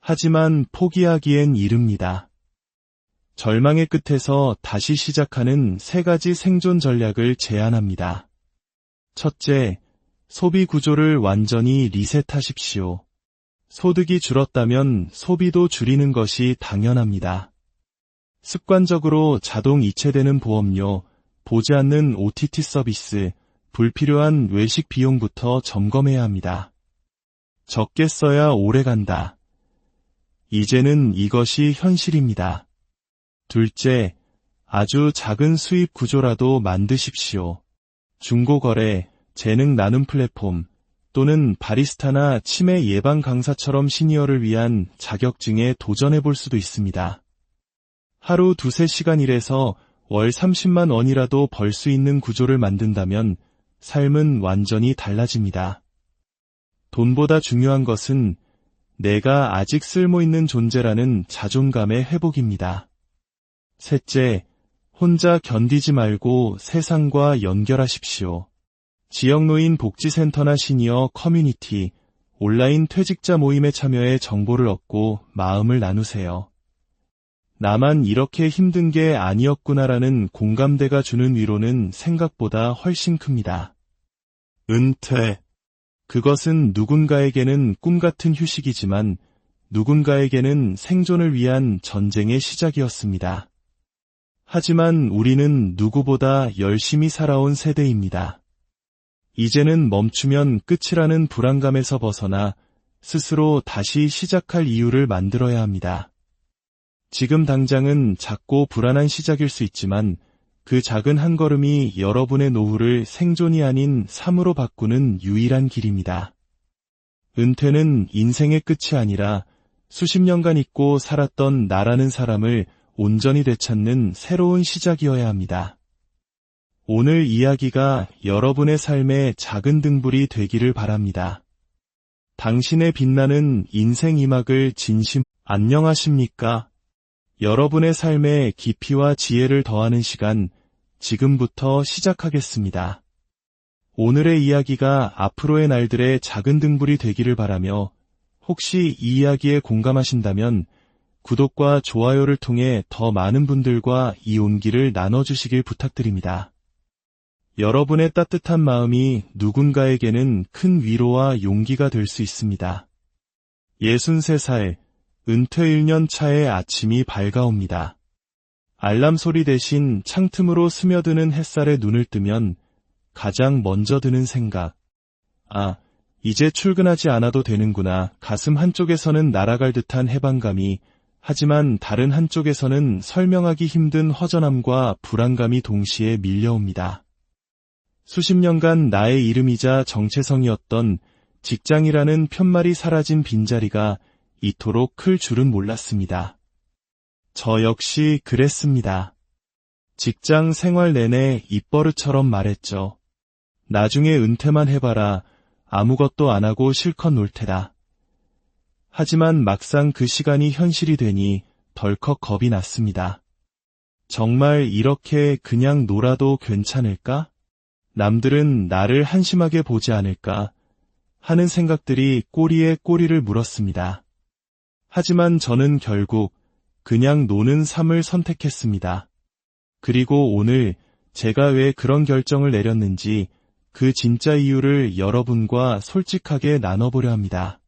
하지만 포기하기엔 이릅니다. 절망의 끝에서 다시 시작하는 세 가지 생존 전략을 제안합니다. 첫째, 소비 구조를 완전히 리셋하십시오. 소득이 줄었다면 소비도 줄이는 것이 당연합니다. 습관적으로 자동 이체되는 보험료, 보지 않는 OTT 서비스, 불필요한 외식 비용부터 점검해야 합니다. 적게 써야 오래 간다. 이제는 이것이 현실입니다. 둘째, 아주 작은 수입 구조라도 만드십시오. 중고거래, 재능 나눔 플랫폼, 또는 바리스타나 치매 예방 강사처럼 시니어를 위한 자격증에 도전해볼 수도 있습니다. 하루 2-3시간 일해서 월 30만 원이라도 벌 수 있는 구조를 만든다면 삶은 완전히 달라집니다. 돈보다 중요한 것은 내가 아직 쓸모있는 존재라는 자존감의 회복입니다. 셋째, 혼자 견디지 말고 세상과 연결하십시오. 지역노인 복지센터나 시니어 커뮤니티, 온라인 퇴직자 모임에 참여해 정보를 얻고 마음을 나누세요. 나만 이렇게 힘든 게 아니었구나라는 공감대가 주는 위로는 생각보다 훨씬 큽니다. 은퇴. 그것은 누군가에게는 꿈같은 휴식이지만 누군가에게는 생존을 위한 전쟁의 시작이었습니다. 하지만 우리는 누구보다 열심히 살아온 세대입니다. 이제는 멈추면 끝이라는 불안감에서 벗어나 스스로 다시 시작할 이유를 만들어야 합니다. 지금 당장은 작고 불안한 시작일 수 있지만 그 작은 한 걸음이 여러분의 노후를 생존이 아닌 삶으로 바꾸는 유일한 길입니다. 은퇴는 인생의 끝이 아니라 수십 년간 잊고 살았던 나라는 사람을 온전히 되찾는 새로운 시작이어야 합니다. 오늘 이야기가 여러분의 삶의 작은 등불이 되기를 바랍니다. 당신의 빛나는 인생 이막을 진심 안녕하십니까? 여러분의 삶에 깊이와 지혜를 더하는 시간, 지금부터 시작하겠습니다. 오늘의 이야기가 앞으로의 날들의 작은 등불이 되기를 바라며 혹시 이 이야기에 공감하신다면 구독과 좋아요를 통해 더 많은 분들과 이 온기를 나눠주시길 부탁드립니다. 여러분의 따뜻한 마음이 누군가에게는 큰 위로와 용기가 될 수 있습니다. 63살, 은퇴 1년 차의 아침이 밝아옵니다. 알람 소리 대신 창틈으로 스며드는 햇살에 눈을 뜨면 가장 먼저 드는 생각. 아, 이제 출근하지 않아도 되는구나. 가슴 한쪽에서는 날아갈 듯한 해방감이, 하지만 다른 한쪽에서는 설명하기 힘든 허전함과 불안감이 동시에 밀려옵니다. 수십 년간 나의 이름이자 정체성이었던 직장이라는 편말이 사라진 빈자리가 이토록 클 줄은 몰랐습니다. 저 역시 그랬습니다. 직장 생활 내내 입버릇처럼 말했죠. 나중에 은퇴만 해봐라. 아무것도 안 하고 실컷 놀 테다. 하지만 막상 그 시간이 현실이 되니 덜컥 겁이 났습니다. 정말 이렇게 그냥 놀아도 괜찮을까? 남들은 나를 한심하게 보지 않을까? 하는 생각들이 꼬리에 꼬리를 물었습니다. 하지만 저는 결국 그냥 노는 삶을 선택했습니다. 그리고 오늘 제가 왜 그런 결정을 내렸는지 그 진짜 이유를 여러분과 솔직하게 나눠보려 합니다.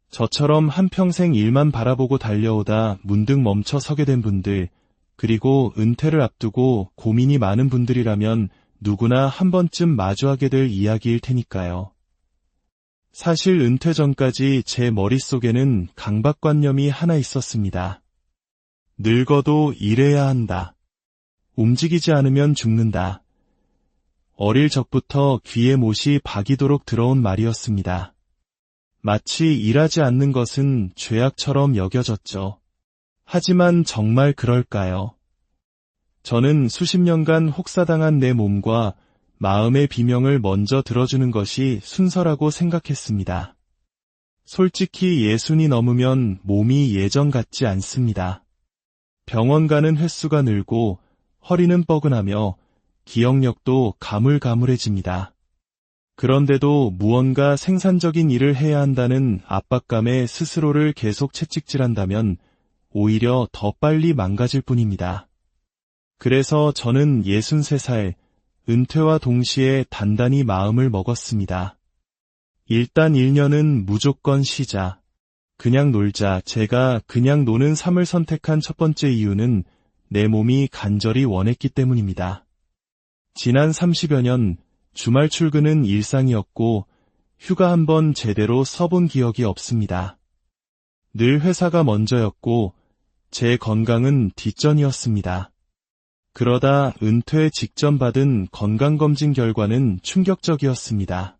저처럼 한평생 일만 바라보고 달려오다 문득 멈춰 서게 된 분들, 그리고 은퇴를 앞두고 고민이 많은 분들이라면 누구나 한 번쯤 마주하게 될 이야기일 테니까요. 사실 은퇴 전까지 제 머릿속에는 강박관념이 하나 있었습니다. 늙어도 일해야 한다. 움직이지 않으면 죽는다. 어릴 적부터 귀에 못이 박이도록 들어온 말이었습니다. 마치 일하지 않는 것은 죄악처럼 여겨졌죠. 하지만 정말 그럴까요? 저는 수십 년간 혹사당한 내 몸과 마음의 비명을 먼저 들어주는 것이 순서라고 생각했습니다. 솔직히 60이 넘으면 몸이 예전 같지 않습니다. 병원 가는 횟수가 늘고 허리는 뻐근하며 기억력도 가물가물해집니다. 그런데도 무언가 생산적인 일을 해야 한다는 압박감에 스스로를 계속 채찍질한다면 오히려 더 빨리 망가질 뿐입니다. 그래서 저는 63살, 은퇴와 동시에 단단히 마음을 먹었습니다. 일단 1년은 무조건 쉬자. 그냥 놀자. 제가 그냥 노는 삶을 선택한 첫 번째 이유는 내 몸이 간절히 원했기 때문입니다. 지난 30여 년 주말 출근은 일상이었고 휴가 한번 제대로 써본 기억이 없습니다. 늘 회사가 먼저였고 제 건강은 뒷전이었습니다. 그러다 은퇴 직전 받은 건강검진 결과는 충격적이었습니다.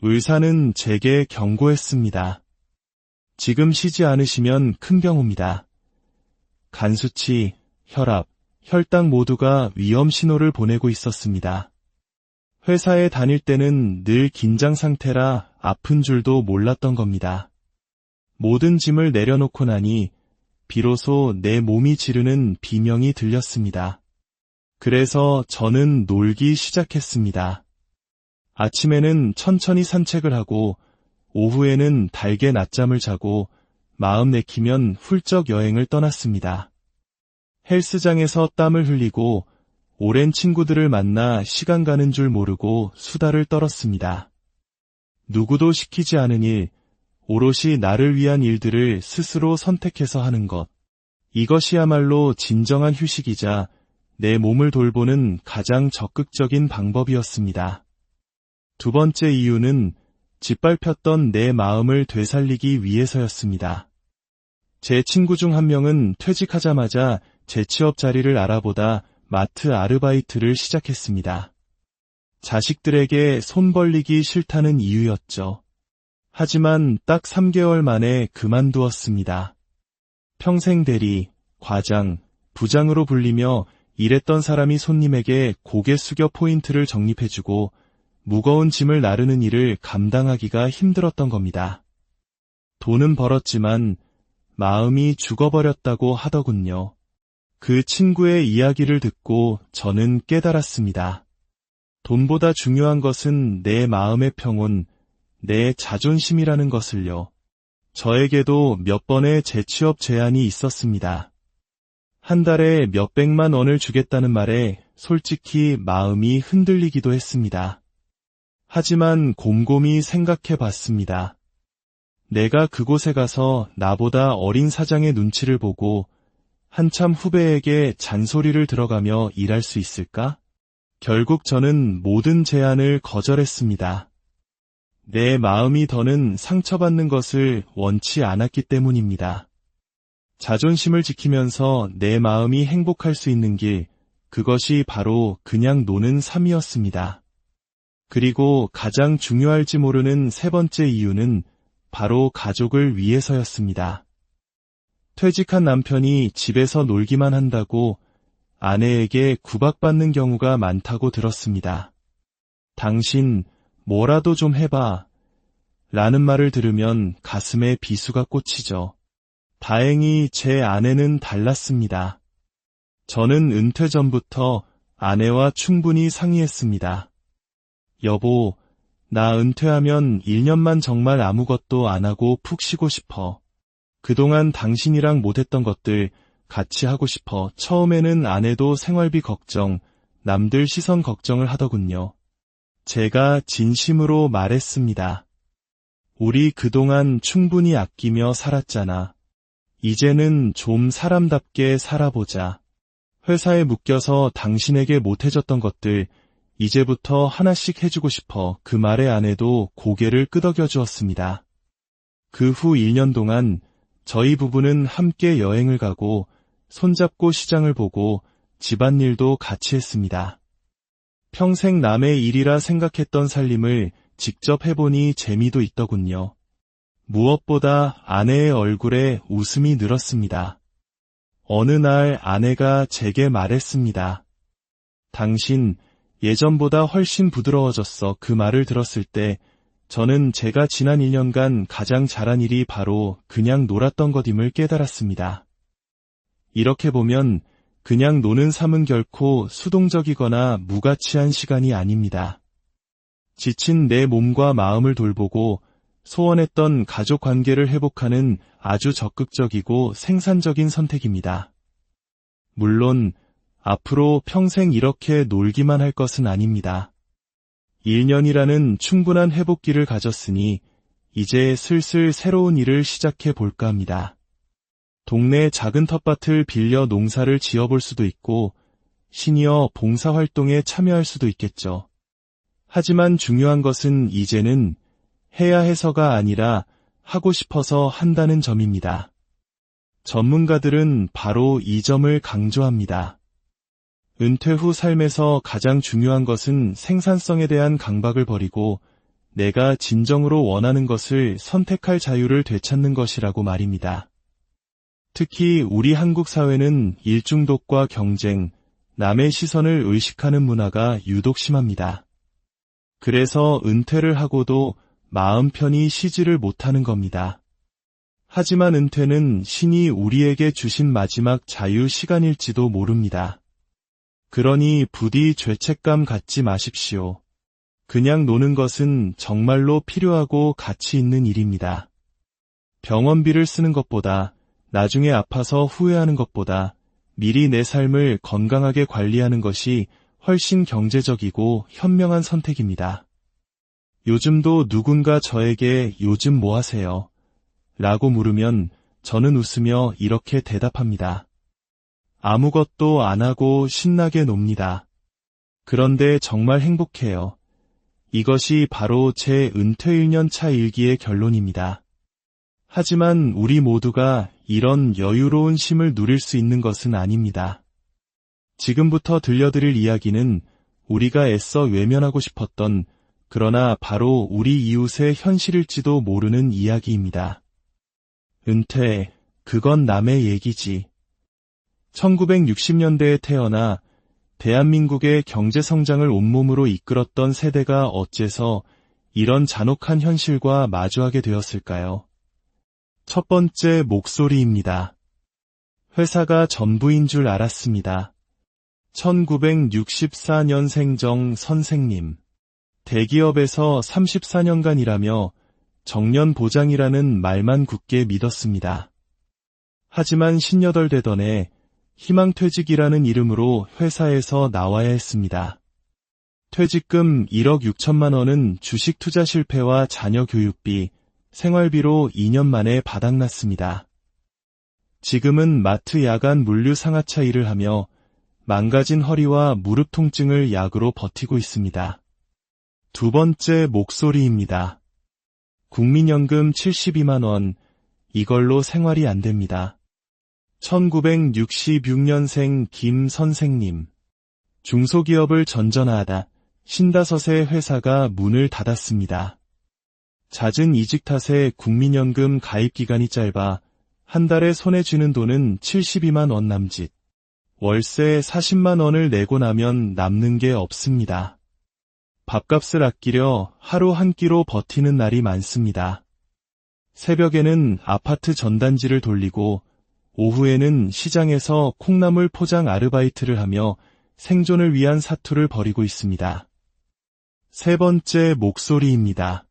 의사는 제게 경고했습니다. 지금 쉬지 않으시면 큰 병 옵니다. 간 수치, 혈압, 혈당 모두가 위험 신호를 보내고 있었습니다. 회사에 다닐 때는 늘 긴장 상태라 아픈 줄도 몰랐던 겁니다. 모든 짐을 내려놓고 나니 비로소 내 몸이 지르는 비명이 들렸습니다. 그래서 저는 놀기 시작했습니다. 아침에는 천천히 산책을 하고 오후에는 달게 낮잠을 자고 마음 내키면 훌쩍 여행을 떠났습니다. 헬스장에서 땀을 흘리고 오랜 친구들을 만나 시간 가는 줄 모르고 수다를 떨었습니다. 누구도 시키지 않은 일, 오롯이 나를 위한 일들을 스스로 선택해서 하는 것. 이것이야말로 진정한 휴식이자 내 몸을 돌보는 가장 적극적인 방법이었습니다. 두 번째 이유는 짓밟혔던 내 마음을 되살리기 위해서였습니다. 제 친구 중 한 명은 퇴직하자마자 재취업 자리를 알아보다 마트 아르바이트를 시작했습니다. 자식들에게 손 벌리기 싫다는 이유였죠. 하지만 딱 3개월 만에 그만두었습니다. 평생 대리, 과장, 부장으로 불리며 일했던 사람이 손님에게 고개 숙여 포인트를 적립해주고 무거운 짐을 나르는 일을 감당하기가 힘들었던 겁니다. 돈은 벌었지만 마음이 죽어버렸다고 하더군요. 그 친구의 이야기를 듣고 저는 깨달았습니다. 돈보다 중요한 것은 내 마음의 평온, 내 자존심이라는 것을요. 저에게도 몇 번의 재취업 제안이 있었습니다. 한 달에 몇백만 원을 주겠다는 말에 솔직히 마음이 흔들리기도 했습니다. 하지만 곰곰이 생각해 봤습니다. 내가 그곳에 가서 나보다 어린 사장의 눈치를 보고 한참 후배에게 잔소리를 들어가며 일할 수 있을까? 결국 저는 모든 제안을 거절했습니다. 내 마음이 더는 상처받는 것을 원치 않았기 때문입니다. 자존심을 지키면서 내 마음이 행복할 수 있는 길, 그것이 바로 그냥 노는 삶이었습니다. 그리고 가장 중요할지 모르는 세 번째 이유는 바로 가족을 위해서였습니다. 퇴직한 남편이 집에서 놀기만 한다고 아내에게 구박받는 경우가 많다고 들었습니다. 당신 뭐라도 좀 해봐 라는 말을 들으면 가슴에 비수가 꽂히죠. 다행히 제 아내는 달랐습니다. 저는 은퇴 전부터 아내와 충분히 상의했습니다. 여보, 나 은퇴하면 1년만 정말 아무것도 안 하고 푹 쉬고 싶어. 그동안 당신이랑 못했던 것들 같이 하고 싶어. 처음에는 아내도 생활비 걱정, 남들 시선 걱정을 하더군요. 제가 진심으로 말했습니다. 우리 그동안 충분히 아끼며 살았잖아. 이제는 좀 사람답게 살아보자. 회사에 묶여서 당신에게 못해줬던 것들 이제부터 하나씩 해주고 싶어. 그 말에 아내도 고개를 끄덕여 주었습니다. 그 후 1년 동안 저희 부부는 함께 여행을 가고 손잡고 시장을 보고 집안일도 같이 했습니다. 평생 남의 일이라 생각했던 살림을 직접 해보니 재미도 있더군요. 무엇보다 아내의 얼굴에 웃음이 늘었습니다. 어느 날 아내가 제게 말했습니다. 당신 예전보다 훨씬 부드러워졌어. 그 말을 들었을 때 저는 제가 지난 1년간 가장 잘한 일이 바로 그냥 놀았던 것임을 깨달았습니다. 이렇게 보면 그냥 노는 삶은 결코 수동적이거나 무가치한 시간이 아닙니다. 지친 내 몸과 마음을 돌보고 소원했던 가족 관계를 회복하는 아주 적극적이고 생산적인 선택입니다. 물론 앞으로 평생 이렇게 놀기만 할 것은 아닙니다. 1년이라는 충분한 회복기를 가졌으니 이제 슬슬 새로운 일을 시작해 볼까 합니다. 동네 작은 텃밭을 빌려 농사를 지어볼 수도 있고 시니어 봉사활동에 참여할 수도 있겠죠. 하지만 중요한 것은 이제는 해야 해서가 아니라 하고 싶어서 한다는 점입니다. 전문가들은 바로 이 점을 강조합니다. 은퇴 후 삶에서 가장 중요한 것은 생산성에 대한 강박을 버리고 내가 진정으로 원하는 것을 선택할 자유를 되찾는 것이라고 말입니다. 특히 우리 한국 사회는 일중독과 경쟁, 남의 시선을 의식하는 문화가 유독 심합니다. 그래서 은퇴를 하고도 마음 편히 쉬지를 못하는 겁니다. 하지만 은퇴는 신이 우리에게 주신 마지막 자유 시간일지도 모릅니다. 그러니 부디 죄책감 갖지 마십시오. 그냥 노는 것은 정말로 필요하고 가치 있는 일입니다. 병원비를 쓰는 것보다, 나중에 아파서 후회하는 것보다 미리 내 삶을 건강하게 관리하는 것이 훨씬 경제적이고 현명한 선택입니다. 요즘도 누군가 저에게 요즘 뭐 하세요? 라고 물으면 저는 웃으며 이렇게 대답합니다. 아무것도 안 하고 신나게 놉니다. 그런데 정말 행복해요. 이것이 바로 제 은퇴 1년 차 일기의 결론입니다. 하지만 우리 모두가 이런 여유로운 쉼을 누릴 수 있는 것은 아닙니다. 지금부터 들려드릴 이야기는 우리가 애써 외면하고 싶었던, 그러나 바로 우리 이웃의 현실일지도 모르는 이야기입니다. 은퇴, 그건 남의 얘기지. 1960년대에 태어나 대한민국의 경제성장을 온몸으로 이끌었던 세대가 어째서 이런 잔혹한 현실과 마주하게 되었을까요? 첫 번째, 목소리입니다. 회사가 전부인 줄 알았습니다. 1964년생 정 선생님. 대기업에서 34년간 일하며 정년 보장이라는 말만 굳게 믿었습니다. 하지만 18 되던 해 희망퇴직이라는 이름으로 회사에서 나와야 했습니다. 퇴직금 1억 6천만 원은 주식 투자 실패와 자녀 교육비, 생활비로 2년 만에 바닥났습니다. 지금은 마트 야간 물류 상하차 일을 하며 망가진 허리와 무릎 통증을 약으로 버티고 있습니다. 두 번째, 목소리입니다. 국민연금 72만 원, 이걸로 생활이 안 됩니다. 1966년생 김 선생님. 중소기업을 전전하다 55의 회사가 문을 닫았습니다. 잦은 이직 탓에 국민연금 가입 기간이 짧아 한 달에 손에 쥐는 돈은 72만 원 남짓. 월세 40만 원을 내고 나면 남는 게 없습니다. 밥값을 아끼려 하루 한 끼로 버티는 날이 많습니다. 새벽에는 아파트 전단지를 돌리고 오후에는 시장에서 콩나물 포장 아르바이트를 하며 생존을 위한 사투를 벌이고 있습니다. 세 번째, 목소리입니다.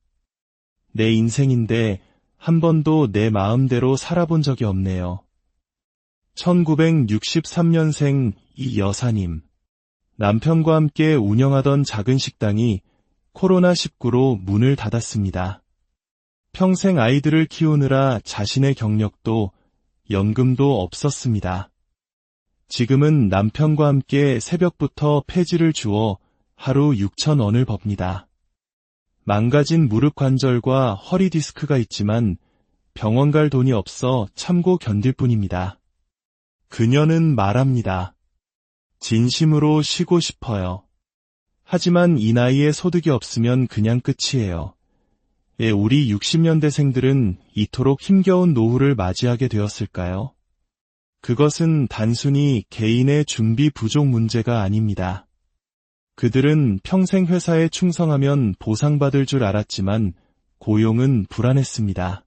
내 인생인데 한 번도 내 마음대로 살아본 적이 없네요. 1963년생 이 여사님. 남편과 함께 운영하던 작은 식당이 코로나19로 문을 닫았습니다. 평생 아이들을 키우느라 자신의 경력도 연금도 없었습니다. 지금은 남편과 함께 새벽부터 폐지를 주워 하루 6천 원을 법니다. 망가진 무릎 관절과 허리 디스크가 있지만 병원 갈 돈이 없어 참고 견딜 뿐입니다. 그녀는 말합니다. 진심으로 쉬고 싶어요. 하지만 이 나이에 소득이 없으면 그냥 끝이에요. 우리 60년대생들은 이토록 힘겨운 노후를 맞이하게 되었을까요? 그것은 단순히 개인의 준비 부족 문제가 아닙니다. 그들은 평생 회사에 충성하면 보상받을 줄 알았지만 고용은 불안했습니다.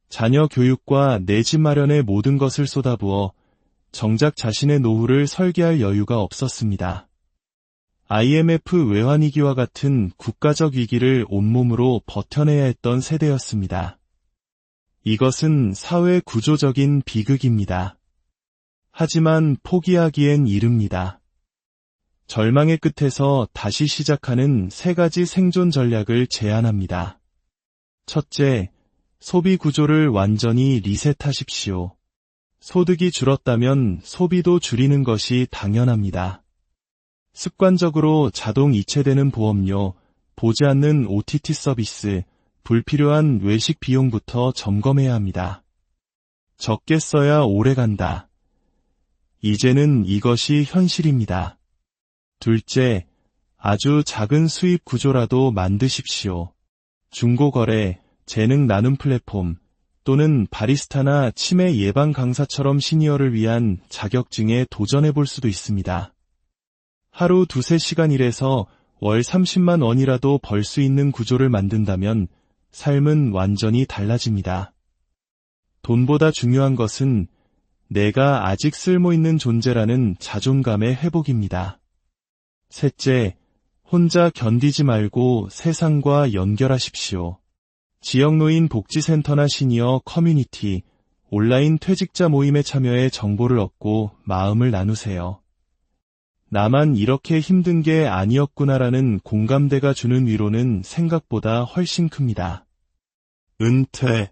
자녀 교육과 내 집 마련에 모든 것을 쏟아부어 정작 자신의 노후를 설계할 여유가 없었습니다. IMF 외환위기와 같은 국가적 위기를 온몸으로 버텨내야 했던 세대였습니다. 이것은 사회 구조적인 비극입니다. 하지만 포기하기엔 이릅니다. 절망의 끝에서 다시 시작하는 세 가지 생존 전략을 제안합니다. 첫째, 소비 구조를 완전히 리셋하십시오. 소득이 줄었다면 소비도 줄이는 것이 당연합니다. 습관적으로 자동 이체되는 보험료, 보지 않는 OTT 서비스, 불필요한 외식 비용부터 점검해야 합니다. 적게 써야 오래 간다. 이제는 이것이 현실입니다. 둘째, 아주 작은 수입 구조라도 만드십시오. 중고거래, 재능 나눔 플랫폼, 또는 바리스타나 치매 예방 강사처럼 시니어를 위한 자격증에 도전해볼 수도 있습니다. 하루 2-3시간 일해서 월 30만 원이라도 벌 수 있는 구조를 만든다면 삶은 완전히 달라집니다. 돈보다 중요한 것은 내가 아직 쓸모있는 존재라는 자존감의 회복입니다. 셋째, 혼자 견디지 말고 세상과 연결하십시오. 지역노인 복지센터나 시니어 커뮤니티, 온라인 퇴직자 모임에 참여해 정보를 얻고 마음을 나누세요. 나만 이렇게 힘든 게 아니었구나라는 공감대가 주는 위로는 생각보다 훨씬 큽니다. 은퇴.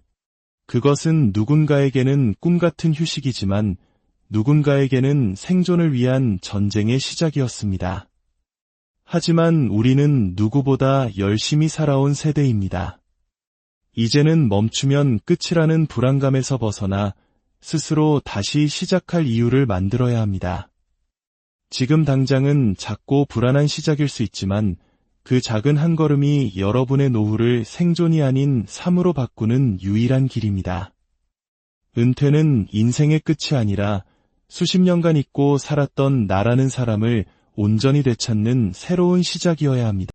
그것은 누군가에게는 꿈같은 휴식이지만 누군가에게는 생존을 위한 전쟁의 시작이었습니다. 하지만 우리는 누구보다 열심히 살아온 세대입니다. 이제는 멈추면 끝이라는 불안감에서 벗어나 스스로 다시 시작할 이유를 만들어야 합니다. 지금 당장은 작고 불안한 시작일 수 있지만 그 작은 한 걸음이 여러분의 노후를 생존이 아닌 삶으로 바꾸는 유일한 길입니다. 은퇴는 인생의 끝이 아니라 수십 년간 잊고 살았던 나라는 사람을 온전히 되찾는 새로운 시작이어야 합니다.